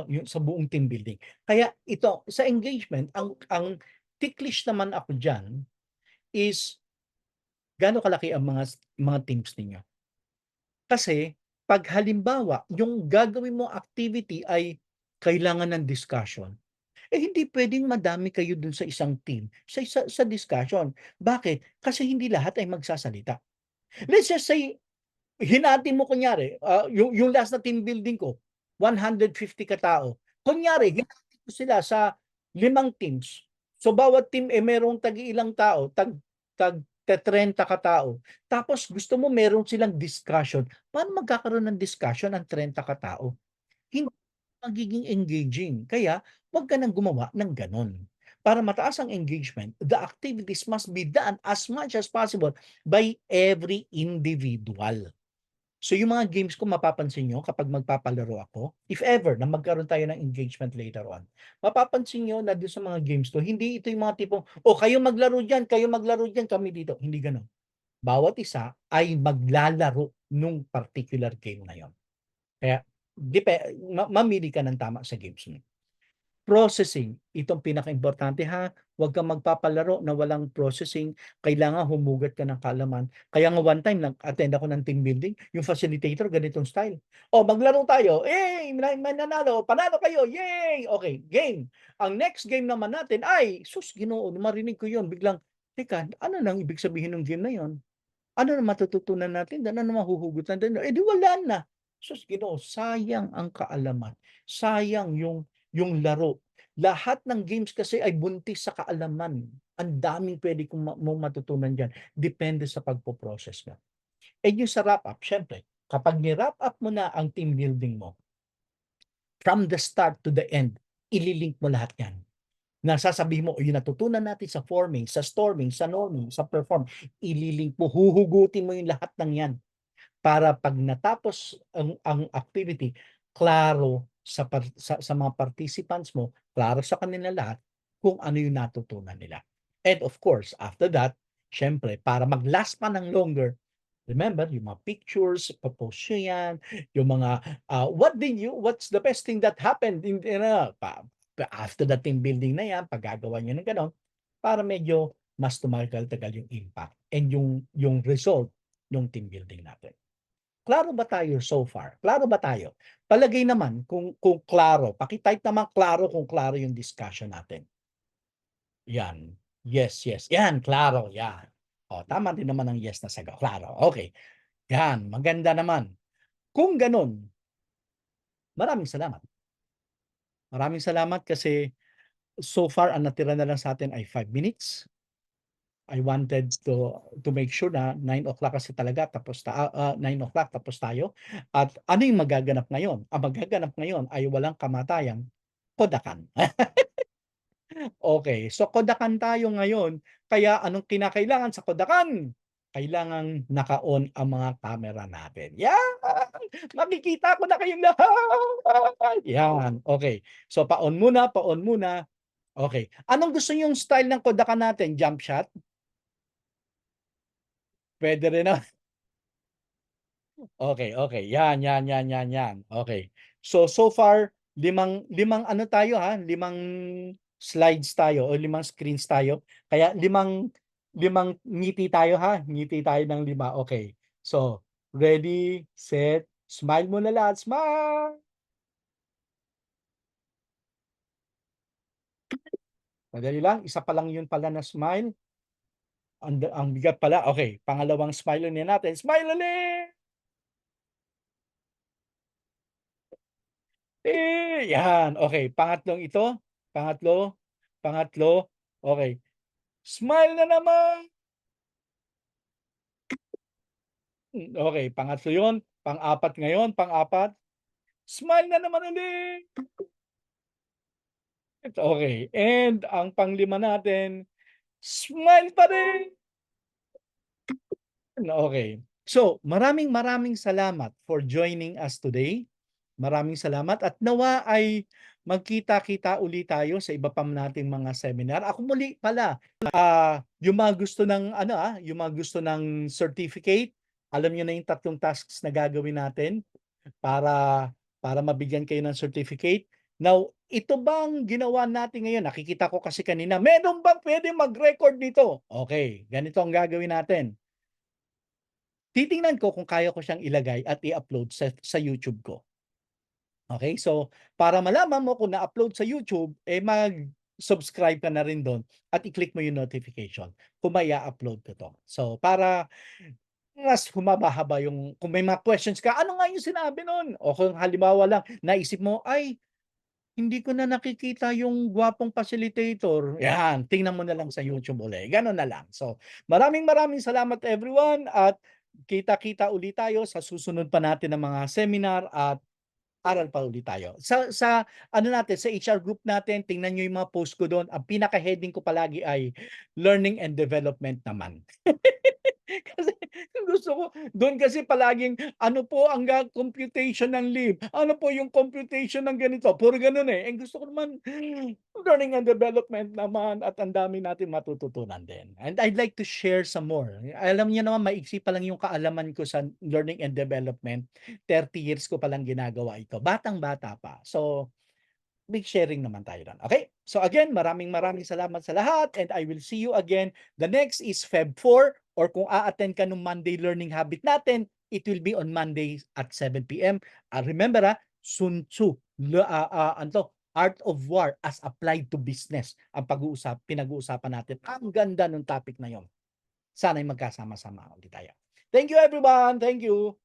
yung sa buong team building. Kaya ito, sa engagement, ang ticklish naman ako dyan is gaano kalaki ang mga teams ninyo. Kasi pag halimbawa, yung gagawin mo activity ay kailangan ng discussion, hindi pwedeng madami kayo dun sa isang team, sa discussion. Bakit? Kasi hindi lahat ay magsasalita. Let's just say, hinati mo kunyari, yung last na team building ko, 150 katao. Kunyari, hinati ko sila sa 5 teams. So bawat team merong tag-ilang tao, tag 30 katao. Tapos gusto mo meron silang discussion. Paano magkakaroon ng discussion ang 30 katao? Hindi magiging engaging. Kaya, wag ka nang gumawa ng ganon. Para mataas ang engagement, the activities must be done as much as possible by every individual. So yung mga games ko mapapansin nyo kapag magpapalaro ako, if ever na magkaroon tayo ng engagement later on, mapapansin nyo na doon sa mga games ko, hindi ito yung mga tipong, kayo maglaro dyan, kami dito. Hindi ganun. Bawat isa ay maglalaro nung particular game na yon. Kaya, mamili ka ng tama sa games mo. Processing, itong pinaka-importante huwag kang magpapalaro na walang processing, kailangan humugot ka ng kaalaman. Kaya nga one time nag-attend ako ng team building, yung facilitator ganitong style. Maglaro tayo, mananalo, panalo kayo, yay! Okay, game. Ang next game naman natin ay, sus Ginoo, marinig ko yun, biglang, teka, ano nang ibig sabihin ng game na yon? Ano na matututunan natin? Ano na mahuhugutan natin? Di wala na. Sus Ginoo, sayang ang kaalaman. Sayang yung laro. Lahat ng games kasi ay buntis sa kaalaman. Ang daming pwede mong matutunan dyan. Depende sa pagpo-process mo. Yung sa wrap-up, syempre, kapag ni-wrap up mo na ang team building mo, from the start to the end, ililink mo lahat yan. Nasasabihin mo, yung natutunan natin sa forming, sa storming, sa norming, sa perform, ililink mo, huhugutin mo yung lahat ng yan para pag natapos ang activity, klaro sa mga participants mo, klaro sa kanila lahat kung ano yung natutunan nila. And of course, after that, syempre, para mag-last pa ng longer, remember, yung mga pictures, popost nyo yan, yung mga, what's the best thing that happened after the team building na yan, paggagawa nyo ng gano'n, para medyo mas tumagal-tagal yung impact and yung result ng team building natin. Klaro ba tayo so far? Klaro ba tayo? Palagay naman kung klaro, paki-type naman klaro kung klaro yung discussion natin. Yan. Yes, yes. Yan, klaro, yan. Tama din naman ang yes na sagot. Klaro. Okay. Yan, maganda naman. Kung ganun, maraming salamat. Maraming salamat kasi so far ang natira na lang sa atin ay 5 minutes. I wanted to make sure na 9 o'clock kasi talaga 9 o'clock tapos tayo. At ano yung magaganap ngayon? Ang magaganap ngayon ay walang kamatayang kodakan. Okay, so kodakan tayo ngayon. Kaya anong kinakailangan sa kodakan? Kailangang naka-on ang mga camera natin. Yan! Makikita ko na kayong lahat. Yan, okay. So pa-on muna, pa-on muna. Okay. Anong gusto niyong style ng kodakan natin? Jump shot? Puwede rin na okay, okay. Yan, yan, yan, yan, yan. Okay. So, so far, limang limang ano tayo ha, limang slides tayo o limang screens tayo. Kaya limang limang ngiti tayo ha, ngiti tayo ng 5. Okay. So, ready, set, smile muna lahat, smile! Madali lang, isa pa lang yun pala na smile. Ang bigat pala. Okay, pangalawang smile ulit natin. Smile ulit! Yan. Okay, pangatlong ito, pangatlo, pangatlo, okay. Smile na naman. Okay, pangatlo 'yun, pang-apat ngayon, pang-apat. Smile na naman ulit. Okay, and ang panglima natin, smile pa rin. Okay. So, maraming maraming salamat for joining us today. Maraming salamat at nawa ay magkita-kita uli tayo sa iba pa nating mga seminar. Ako muli pala, yung mga gusto ng ano, yung mga gusto ng certificate, alam niyo na yung 3 tasks na gagawin natin para mabigyan kayo ng certificate. Now, ito bang ginawa natin ngayon, nakikita ko kasi kanina, meron bang puwedeng mag-record nito? Okay, ganito ang gagawin natin. Titingnan ko kung kaya ko siyang ilagay at i-upload sa YouTube ko. Okay, so para malaman mo kung na-upload sa YouTube, mag-subscribe ka na rin do'n at i-click mo yung notification kung may upload ko 'to. So para mas humaba-haba yung kung may mga questions ka, "Ano nga yung sinabi nun?" O kung halimbawa lang naisip mo, "Ay, hindi ko na nakikita yung gwapong facilitator." Yan, tingnan mo na lang sa YouTube uli, gano'n na lang. So, maraming maraming salamat everyone at kita-kita uli tayo sa susunod pa natin na mga seminar at aral pa ulit tayo. Sa ano natin, sa HR group natin, tingnan niyo yung mga post ko do'n. Ang pinaka-heading ko palagi ay learning and development naman. Kasi gusto ko do'n kasi palaging ano po ang computation ng leave, ano po yung computation ng ganito, puro gano'n, eh. Gusto ko naman learning and development naman at ang dami natin matututunan din. And I'd like to share some more. Alam niyo naman maiksi pa lang yung kaalaman ko sa learning and development, 30 years ko palang ginagawa ito, batang-bata pa. So big sharing naman tayo do'n, okay? So again, maraming maraming salamat sa lahat and I will see you again. The next is Feb 4 or kung a-attend ka nung Monday Learning Habit natin, it will be on Monday at 7 PM. Remember, Sun Tzu, ano 'to, Art of War as applied to business ang pinag-uusapan natin. Ang ganda nung topic na 'yon. Sana'y magkasama-sama ulit tayo. Thank you everyone, thank you.